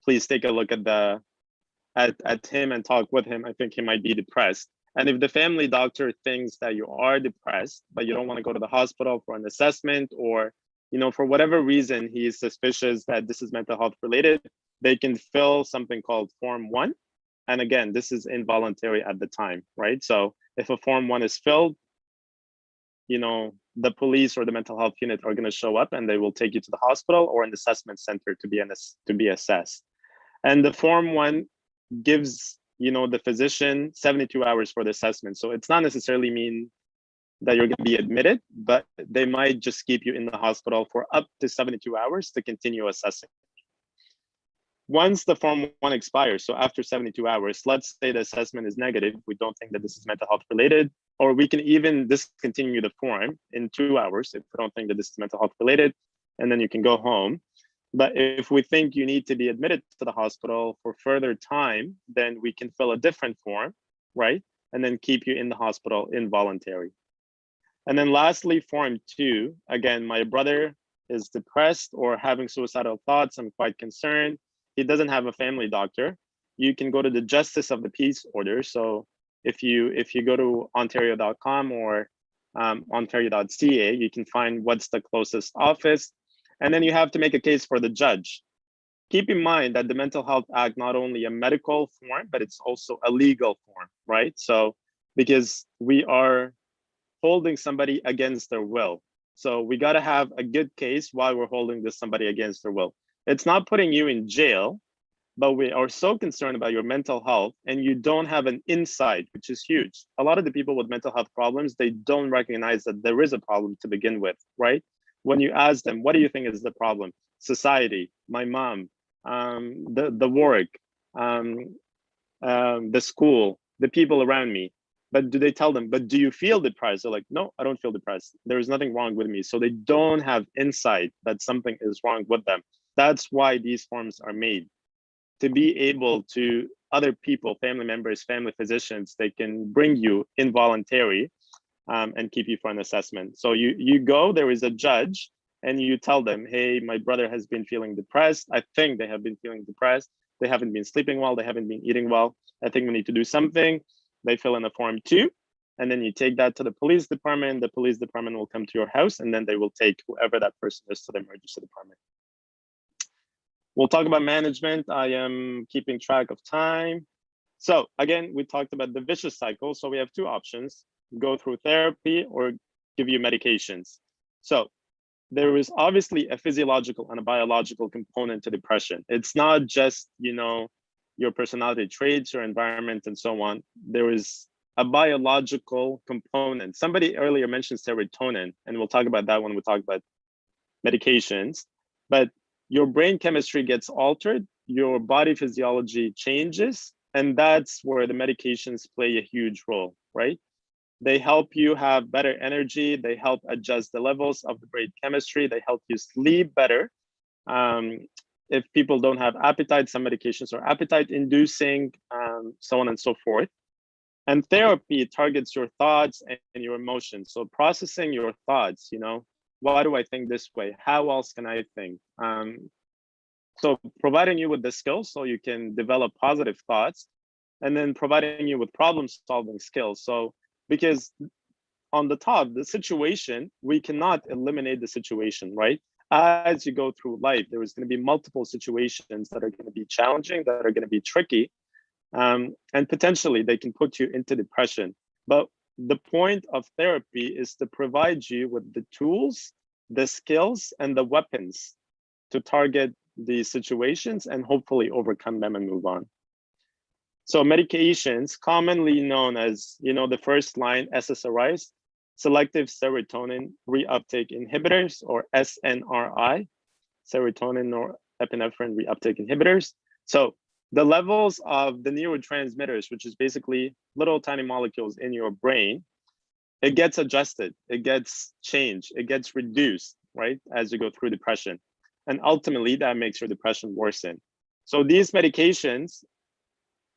Please take a look at him and talk with him. I think he might be depressed. And if the family doctor thinks that you are depressed, but you don't want to go to the hospital for an assessment, or, you know, for whatever reason he is suspicious that this is mental health related, they can fill something called Form 1. And again, this is involuntary at the time, right? So if a Form 1 is filled, you know, the police or the mental health unit are going to show up and they will take you to the hospital or an assessment center to be assessed. And the Form 1 gives, you know, the physician 72 hours for the assessment. So it's not necessarily mean that you're going to be admitted, but they might just keep you in the hospital for up to 72 hours to continue assessing. Once the Form 1 expires, so after 72 hours, let's say the assessment is negative, we don't think that this is mental health related, or we can even discontinue the form in 2 hours if we don't think that this is mental health related, and then you can go home. But if we think you need to be admitted to the hospital for further time, then we can fill a different form, right? And then keep you in the hospital involuntary. And then lastly, Form 2, again, my brother is depressed or having suicidal thoughts. I'm quite concerned. He doesn't have a family doctor. You can go to the Justice of the Peace Order. So if you go to ontario.com or ontario.ca, you can find what's the closest office. And then you have to make a case for the judge. Keep in mind that the Mental Health Act, not only a medical form, but it's also a legal form, right? So because we are holding somebody against their will. So we got to have a good case while we're holding this somebody against their will. It's not putting you in jail, but we are so concerned about your mental health and you don't have an insight, which is huge. A lot of the people with mental health problems, they don't recognize that there is a problem to begin with, right? When you ask them, what do you think is the problem? Society, my mom, the work, the school, the people around me. But do they tell them, but do you feel depressed? They're like, no, I don't feel depressed. There is nothing wrong with me. So they don't have insight that something is wrong with them. That's why these forms are made, to be able to other people, family members, family physicians, they can bring you involuntary and keep you for an assessment. So you go, there is a judge, and you tell them, hey, my brother has been feeling depressed. I think they have been feeling depressed. They haven't been sleeping well. They haven't been eating well. I think we need to do something. They fill in a Form 2, and then you take that to the police department. The police department will come to your house, and then they will take whoever that person is to the emergency department. We'll talk about management. I am keeping track of time. So again, we talked about the vicious cycle. So we have two options: go through therapy or give you medications. So there is obviously a physiological and a biological component to depression. It's not just, you know, your personality traits, your environment, and so on. There is a biological component. Somebody earlier mentioned serotonin, and we'll talk about that when we talk about medications. But your brain chemistry gets altered, your body physiology changes, and that's where the medications play a huge role, right? They help you have better energy. They help adjust the levels of the brain chemistry. They help you sleep better. If people don't have appetite, some medications are appetite inducing, so on and so forth. And therapy targets your thoughts and your emotions. So processing your thoughts, you know, why do I think this way? How else can I think? So providing you with the skills so you can develop positive thoughts, and then providing you with problem solving skills. So because on the top, the situation, we cannot eliminate the situation, right? As you go through life, there is going to be multiple situations that are going to be challenging, that are going to be tricky, and potentially they can put you into depression. But the point of therapy is to provide you with the tools, the skills, and the weapons to target these situations and hopefully overcome them and move on. So medications, commonly known as, you know, the first line SSRIs, selective serotonin reuptake inhibitors, or SNRI, serotonin norepinephrine reuptake inhibitors. So the levels of the neurotransmitters, which is basically little tiny molecules in your brain, it gets adjusted, it gets changed, it gets reduced, right, as you go through depression. And ultimately, that makes your depression worsen. So these medications,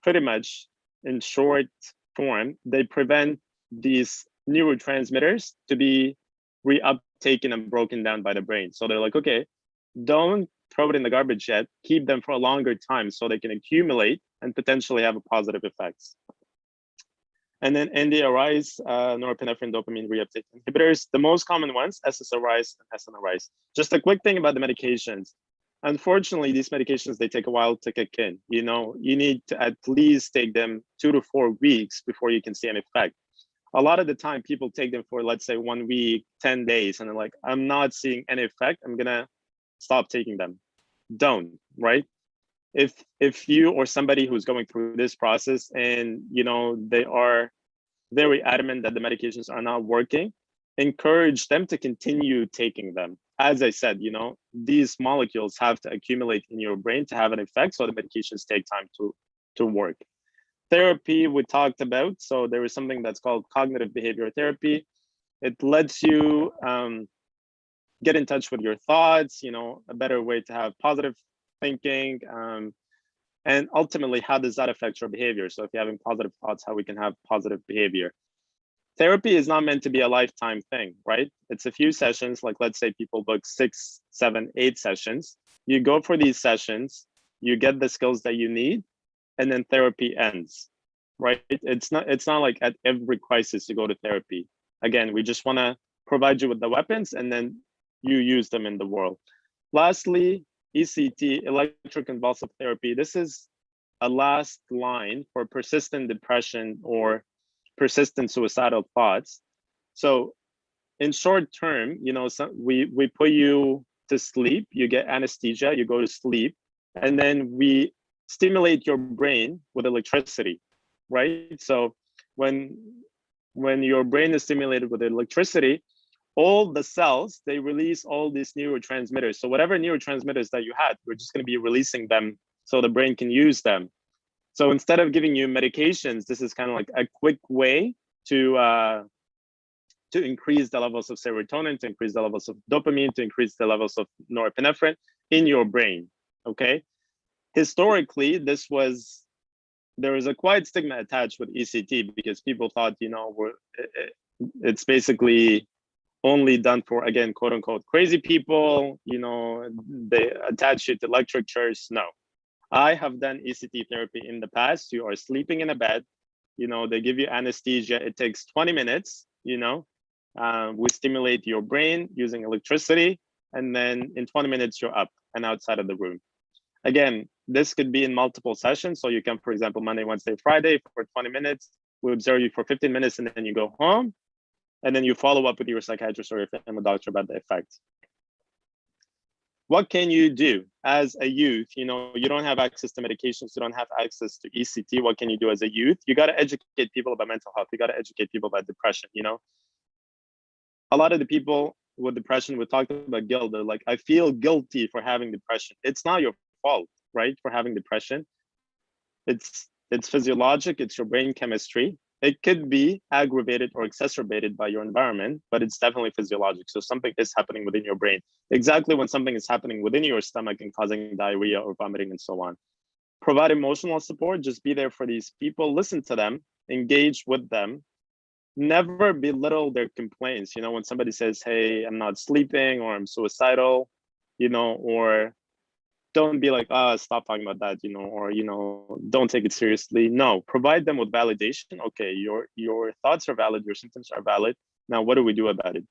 pretty much in short form, they prevent these neurotransmitters to be reuptaken and broken down by the brain. So they're like, okay, don't throw it in the garbage yet, keep them for a longer time so they can accumulate and potentially have a positive effects. And then NDRIs, norepinephrine dopamine reuptake inhibitors, the most common ones, SSRIs and SNRIs. Just a quick thing about the medications. Unfortunately, these medications, they take a while to kick in. You know, you need to at least take them 2 to 4 weeks before you can see an effect. A lot of the time, people take them for, let's say, 1 week, 10 days, and they're like, I'm not seeing any effect, I'm gonna stop taking them. Don't, right? If you or somebody who's going through this process and, you know, they are very adamant that the medications are not working, encourage them to continue taking them. As I said, you know, these molecules have to accumulate in your brain to have an effect, so the medications take time to work. Therapy we talked about, so there is something that's called cognitive behavior therapy. It lets you get in touch with your thoughts, you know, a better way to have positive thinking, and ultimately, how does that affect your behavior? So if you're having positive thoughts, how we can have positive behavior. Therapy is not meant to be a lifetime thing, right? It's a few sessions, like let's say people book 6, 7, 8 sessions. You go for these sessions, you get the skills that you need, and then therapy ends, right? It's not like at every crisis you go to therapy. Again, we just wanna provide you with the weapons and then you use them in the world. Lastly, ECT, electroconvulsive therapy. This is a last line for persistent depression or persistent suicidal thoughts. So in short term, you know, we put you to sleep, you get anesthesia, you go to sleep, and then we stimulate your brain with electricity, right? So when your brain is stimulated with electricity, all the cells, they release all these neurotransmitters. So whatever neurotransmitters that you had, we're just going to be releasing them so the brain can use them. So instead of giving you medications, this is kind of like a quick way to increase the levels of serotonin, to increase the levels of dopamine, to increase the levels of norepinephrine in your brain, okay? Historically, there was a quite stigma attached with ECT because people thought, you know, it's basically only done for, again, quote unquote, crazy people, you know, they attach it to electric chairs. No, I have done ECT therapy in the past. You are sleeping in a bed, you know, they give you anesthesia. It takes 20 minutes, you know, we stimulate your brain using electricity. And then in 20 minutes, you're up and outside of the room. Again, this could be in multiple sessions. So you can, for example, Monday, Wednesday, Friday for 20 minutes. We observe you for 15 minutes and then you go home. And then you follow up with your psychiatrist or your family doctor about the effects. What can you do as a youth? You know, you don't have access to medications, you don't have access to ECT. What can you do as a youth? You got to educate people about mental health. You got to educate people about depression, you know? A lot of the people with depression, we talked about guilt. They're like, I feel guilty for having depression. It's not your fault, right? For having depression. It's physiologic, it's your brain chemistry. It could be aggravated or exacerbated by your environment, but it's definitely physiologic. So something is happening within your brain. Exactly when something is happening within your stomach and causing diarrhea or vomiting and so on. Provide emotional support, just be there for these people, listen to them, engage with them. Never belittle their complaints. You know, when somebody says, hey, I'm not sleeping or I'm suicidal, you know, or don't be like, stop talking about that, you know, or, you know, don't take it seriously. No, provide them with validation. Okay, your thoughts are valid, your symptoms are valid. Now, what do we do about it?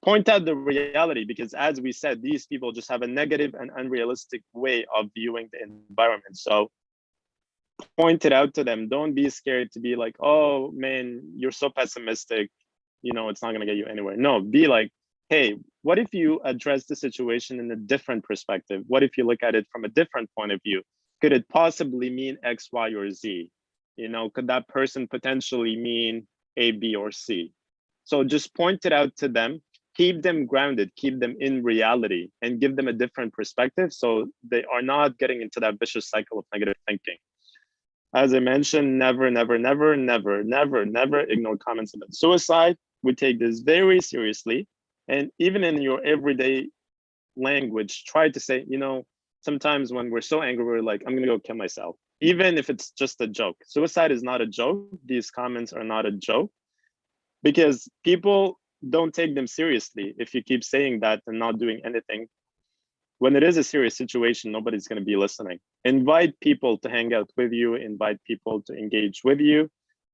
Point out the reality, because as we said, these people just have a negative and unrealistic way of viewing the environment. So point it out to them. Don't be scared to be like, oh man, you're so pessimistic, you know, it's not gonna get you anywhere. No, be like, hey, what if you address the situation in a different perspective? What if you look at it from a different point of view? Could it possibly mean X, Y, or Z? You know, could that person potentially mean A, B, or C? So just point it out to them. keep them grounded, keep them in reality, and give them a different perspective so they are not getting into that vicious cycle of negative thinking. As I mentioned, never, never, never, never, never, never ignore comments about suicide. We take this very seriously. And even in your everyday language, try to say, you know, sometimes when we're so angry, we're like, I'm gonna go kill myself. Even if it's just a joke. Suicide is not a joke. These comments are not a joke, because people don't take them seriously if you keep saying that and not doing anything. When it is a serious situation, nobody's going to be listening. Invite people to hang out with you, invite people to engage with you,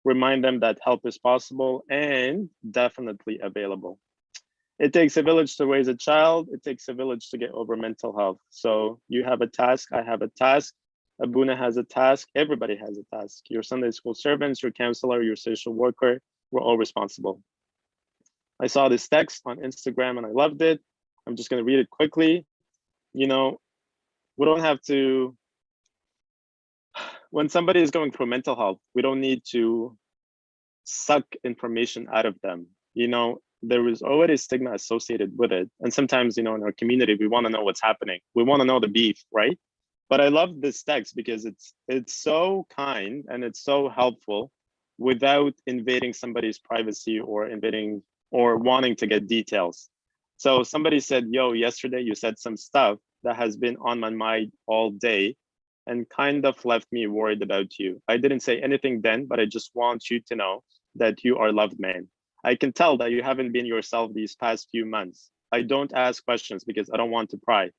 remind them that help is possible and definitely available. It takes a village to raise a child. It takes a village to get over mental health. So you have a task, I have a task, Abuna has a task, everybody has a task. Your Sunday school servants, your counselor, your social worker, we're all responsible. I saw this text on Instagram and I loved it. I'm just going to read it quickly. You know, we don't have to, when somebody is going through mental health, we don't need to suck information out of them. You know, there is already stigma associated with it. And sometimes, you know, in our community, we want to know what's happening. We want to know the beef, right? But I love this text because it's so kind and it's so helpful without invading somebody's privacy or invading or wanting to get details. So somebody said, yo, yesterday you said some stuff that has been on my mind all day and kind of left me worried about you. I didn't say anything then, but I just want you to know that you are loved, man. I can tell that you haven't been yourself these past few months. I don't ask questions because I don't want to pry,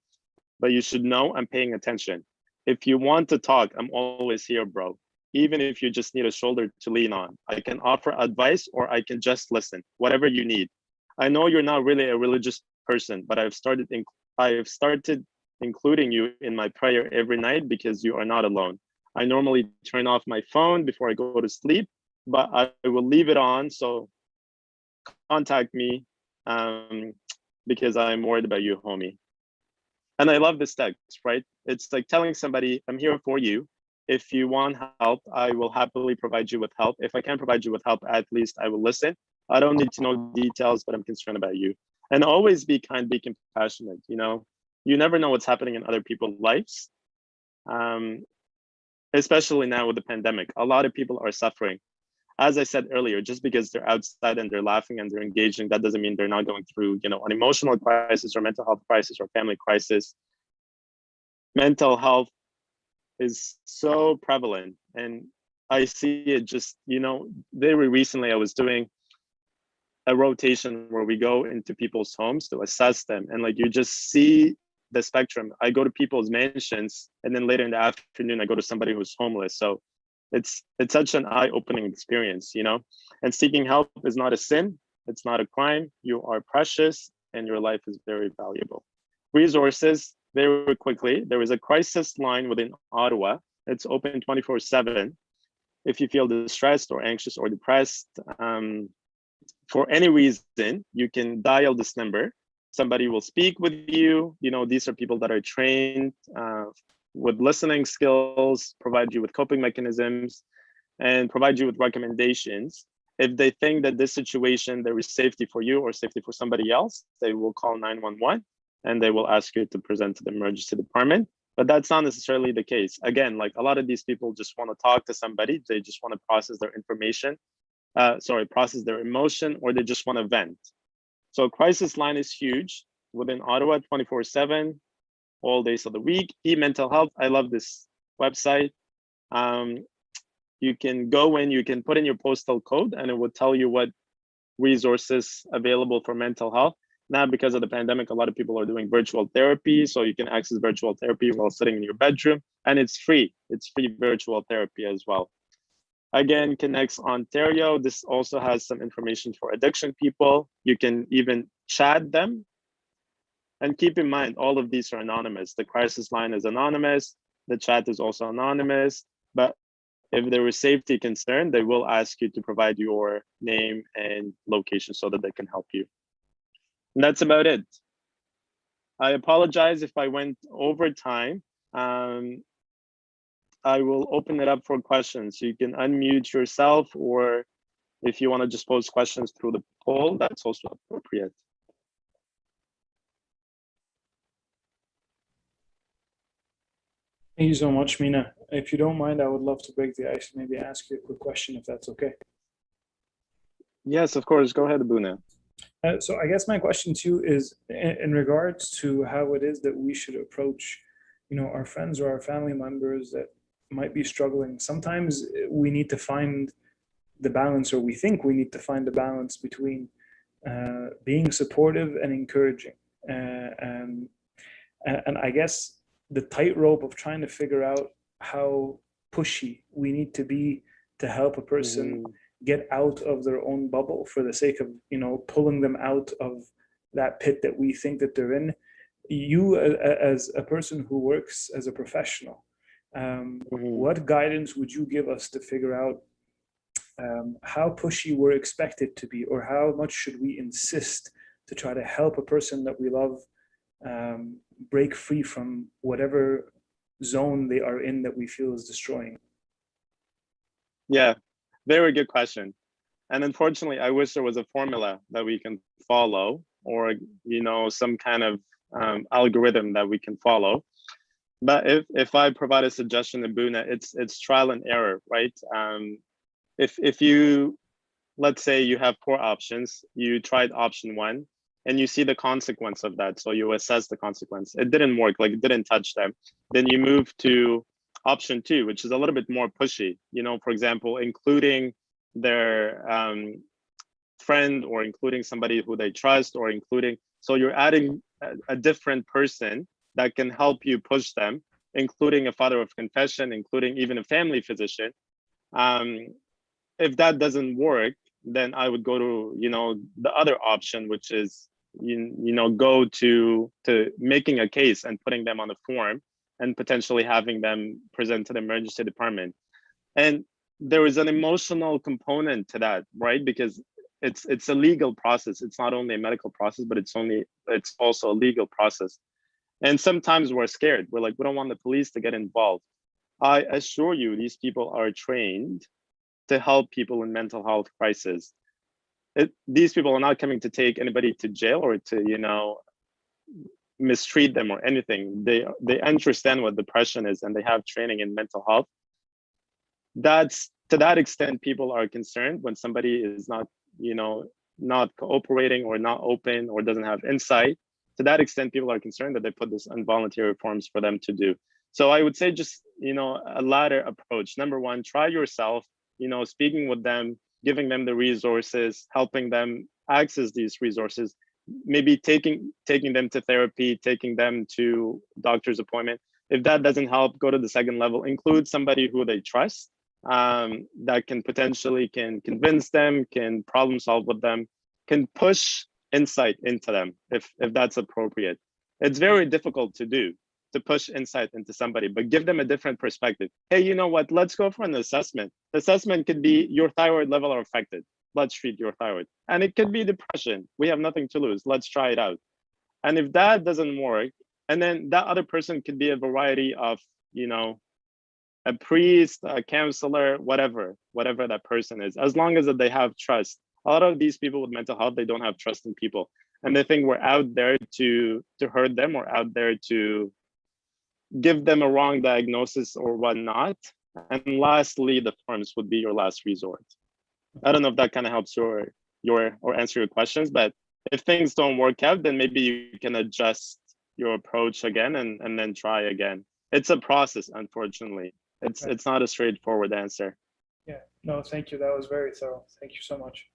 but you should know I'm paying attention. If you want to talk, I'm always here, bro. Even if you just need a shoulder to lean on, I can offer advice or I can just listen, whatever you need. I know you're not really a religious person, but I've started including you in my prayer every night because you are not alone. I normally turn off my phone before I go to sleep, but I will leave it on. So contact me because I'm worried about you, homie. And I love this text, right? It's like telling somebody, I'm here for you. If you want help, I will happily provide you with help. If I can't provide you with help, at least I will listen. I don't need to know details, but I'm concerned about you. And always be kind, be compassionate. You know, you never know what's happening in other people's lives, especially now with the pandemic. A lot of people are suffering. As I said earlier, just because they're outside and they're laughing and they're engaging, that doesn't mean they're not going through, you know, an emotional crisis or mental health crisis or family crisis. Mental health is so prevalent, and I see it just, you know, very recently I was doing a rotation where we go into people's homes to assess them, and like you just see the spectrum. I go to people's mansions and then later in the afternoon I go to somebody who's homeless. So it's such an eye-opening experience, you know. And seeking help is not a sin, it's not a crime. You are precious and your life is very valuable. Resources, very quickly, there is a crisis line within Ottawa. It's open 24/7. If you feel distressed or anxious or depressed for any reason, you can dial this number. Somebody will speak with you. You know, these are people that are trained with listening skills, provide you with coping mechanisms, and provide you with recommendations. If they think that this situation, there is safety for you or safety for somebody else, they will call 911 and they will ask you to present to the emergency department. But that's not necessarily the case. Again, like a lot of these people just want to talk to somebody. They just want to process their information, process their emotion, or they just want to vent. So crisis line is huge within Ottawa, 24/7, all days of the week. E-mental health, I love this website. You can go in, you can put in your postal code and it will tell you what resources available for mental health. Now, because of the pandemic, a lot of people are doing virtual therapy. So you can access virtual therapy while sitting in your bedroom, and it's free. It's free virtual therapy as well. Again, Connects Ontario. This also has some information for addiction people. You can even chat them. And keep in mind, all of these are anonymous. The crisis line is anonymous. The chat is also anonymous. But if there is safety concern, they will ask you to provide your name and location so that they can help you. And that's about it. I apologize if I went over time. I will open it up for questions. You can unmute yourself, or if you want to just pose questions through the poll, that's also appropriate. Thank you so much, Mina. If you don't mind, I would love to break the ice and maybe ask you a quick question if that's okay. Yes, of course. Go ahead, Abuna. So I guess my question to you is in regards to how it is that we should approach, our friends or our family members that might be struggling. Sometimes we need to find the balance, or we think we need to find the balance between being supportive and encouraging. And I guess the tightrope of trying to figure out how pushy we need to be to help a person get out of their own bubble for the sake of pulling them out of that pit that we think that they're in. You as a person who works as a professional, what guidance would you give us to figure out how pushy we're expected to be, or how much should we insist to try to help a person that we love break free from whatever zone they are in that we feel is destroying? Yeah, very good question. And unfortunately, I wish there was a formula that we can follow, or some kind of algorithm that we can follow. But if I provide a suggestion to Buna, it's trial and error, right? If you, let's say you have 4 options, you tried option 1 and you see the consequence of that, so you assess the consequence. It didn't work, like it didn't touch them. Then you move to option 2, which is a little bit more pushy. For example, including their friend, or including somebody who they trust, or including, so you're adding a different person that can help you push them, including a father of confession, including even a family physician. If that doesn't work, then I would go to the other option, which is go to making a case and putting them on the form and potentially having them present to the emergency department. And there is an emotional component to that, right? Because it's a legal process. It's not only a medical process, but it's also a legal process. And sometimes we're scared. We're like, we don't want the police to get involved. I assure you, these people are trained to help people in mental health crisis. These people are not coming to take anybody to jail or to mistreat them or anything. They understand what depression is, and they have training in mental health. That's to that extent people are concerned when somebody is not cooperating or not open or doesn't have insight. To that extent, people are concerned that they put this on voluntary forms for them to do. So I would say just a ladder approach. Number 1, try yourself, speaking with them, giving them the resources, helping them access these resources, maybe taking them to therapy, taking them to doctor's appointment. If that doesn't help, go to the second level, include somebody who they trust, that can potentially convince them, can problem solve with them, can push insight into them if that's appropriate. It's very difficult to do, to push insight into somebody, but give them a different perspective. Hey, you know what? Let's go for an assessment. The assessment could be your thyroid level are affected. Let's treat your thyroid. And it could be depression. We have nothing to lose. Let's try it out. And if that doesn't work, and then that other person could be a variety of, a priest, a counselor, whatever that person is, as long as they have trust. A lot of these people with mental health, they don't have trust in people. And they think we're out there to hurt them, or out there to give them a wrong diagnosis or whatnot. And lastly, the forms would be your last resort. I don't know if that kind of helps your or answer your questions, but if things don't work out, then maybe you can adjust your approach again and then try again. It's a process, unfortunately. It's not a straightforward answer. Yeah, no, thank you. That was very thorough. Thank you so much.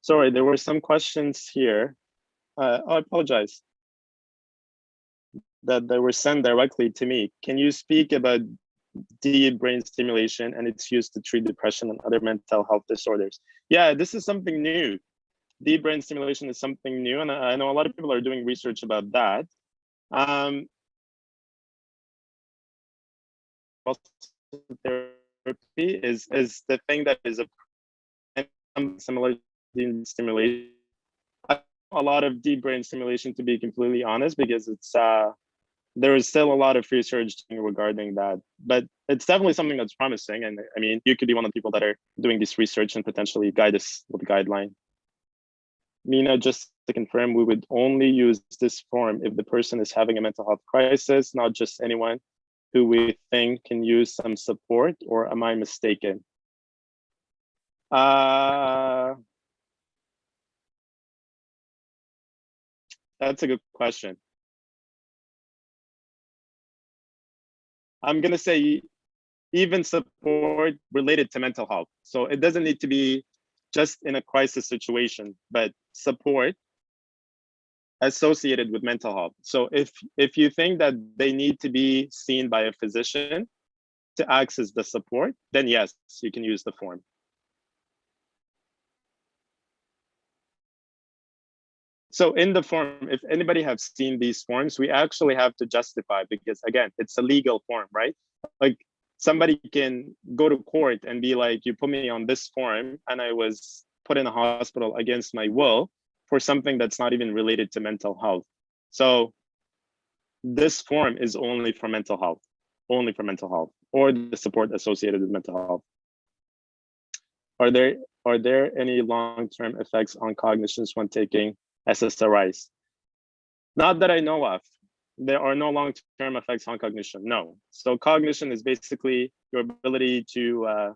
Sorry, there were some questions here. I apologize that they were sent directly to me. Can you speak about deep brain stimulation and its use to treat depression and other mental health disorders? Yeah, this is something new. Deep brain stimulation is something new, and I know a lot of people are doing research about that. Therapy is the thing that is similar to stimulation. A lot of deep brain stimulation, to be completely honest, because it's there is still a lot of research regarding that, but it's definitely something that's promising. And I mean, you could be one of the people that are doing this research and potentially guide us with a guideline. Mina, just to confirm, we would only use this form if the person is having a mental health crisis, not just anyone who we think can use some support, or am I mistaken? That's a good question. I'm gonna say even support related to mental health. So it doesn't need to be just in a crisis situation, but support associated with mental health. So if you think that they need to be seen by a physician to access the support, then yes, you can use the form. So in the form, if anybody have seen these forms, we actually have to justify, because again, it's a legal form, right? Like somebody can go to court and be like, you put me on this form and I was put in a hospital against my will for something that's not even related to mental health. So this form is only for mental health, or the support associated with mental health. Are there any long-term effects on cognitions when taking SSRIs? Not that I know of. There are no long-term effects on cognition, no. So cognition is basically your ability to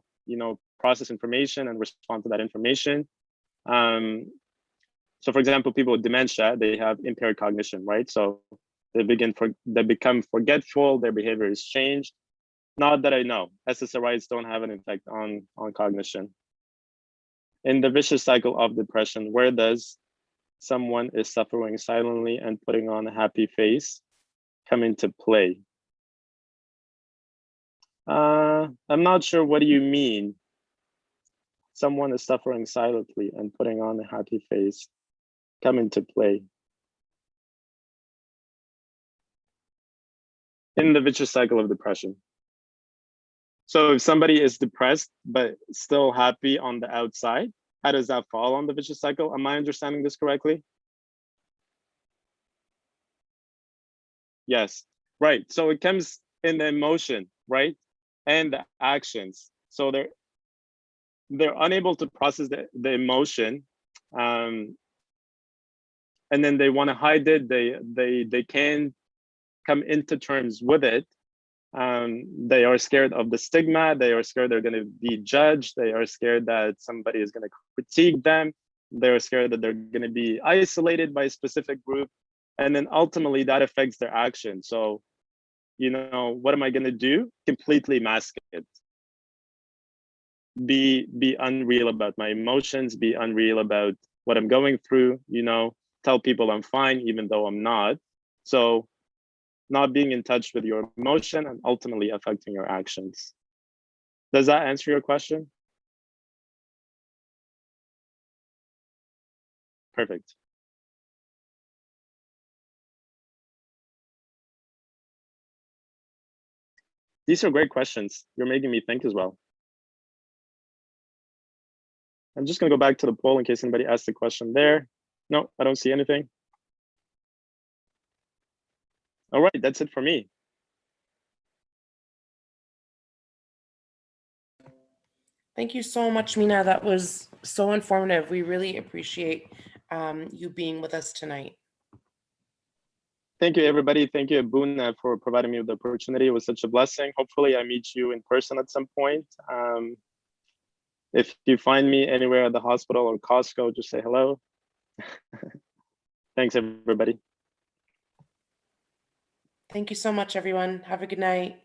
process information and respond to that information. So for example, people with dementia, they have impaired cognition, right? So they become forgetful, their behavior is changed. Not that I know. SSRIs don't have an effect on cognition. In the vicious cycle of depression, where does someone is suffering silently and putting on a happy face come into play? I'm not sure, what do you mean? Someone is suffering silently and putting on a happy face come into play. In the vicious cycle of depression. So if somebody is depressed but still happy on the outside, how does that fall on the vicious cycle? Am I understanding this correctly? Yes, right. So it comes in the emotion, right? And the actions. So they're unable to process the emotion, and then they want to hide it. They can't come into terms with it. They are scared of the stigma. They are scared they're going to be judged. They are scared that somebody is going to critique them. They're scared that they're going to be isolated by a specific group. And then ultimately that affects their action. So, what am I going to do? Completely mask it. Be unreal about my emotions, be unreal about what I'm going through, tell people I'm fine, even though I'm not. So not being in touch with your emotion and ultimately affecting your actions. Does that answer your question? Perfect. These are great questions. You're making me think as well. I'm just gonna go back to the poll in case anybody asked the question there. No, I don't see anything. All right, that's it for me. Thank you so much, Mina. That was so informative. We really appreciate you being with us tonight. Thank you, everybody. Thank you, Abuna, for providing me with the opportunity. It was such a blessing. Hopefully I meet you in person at some point. If you find me anywhere at the hospital or Costco, just say hello. Thanks, everybody. Thank you so much, everyone. Have a good night.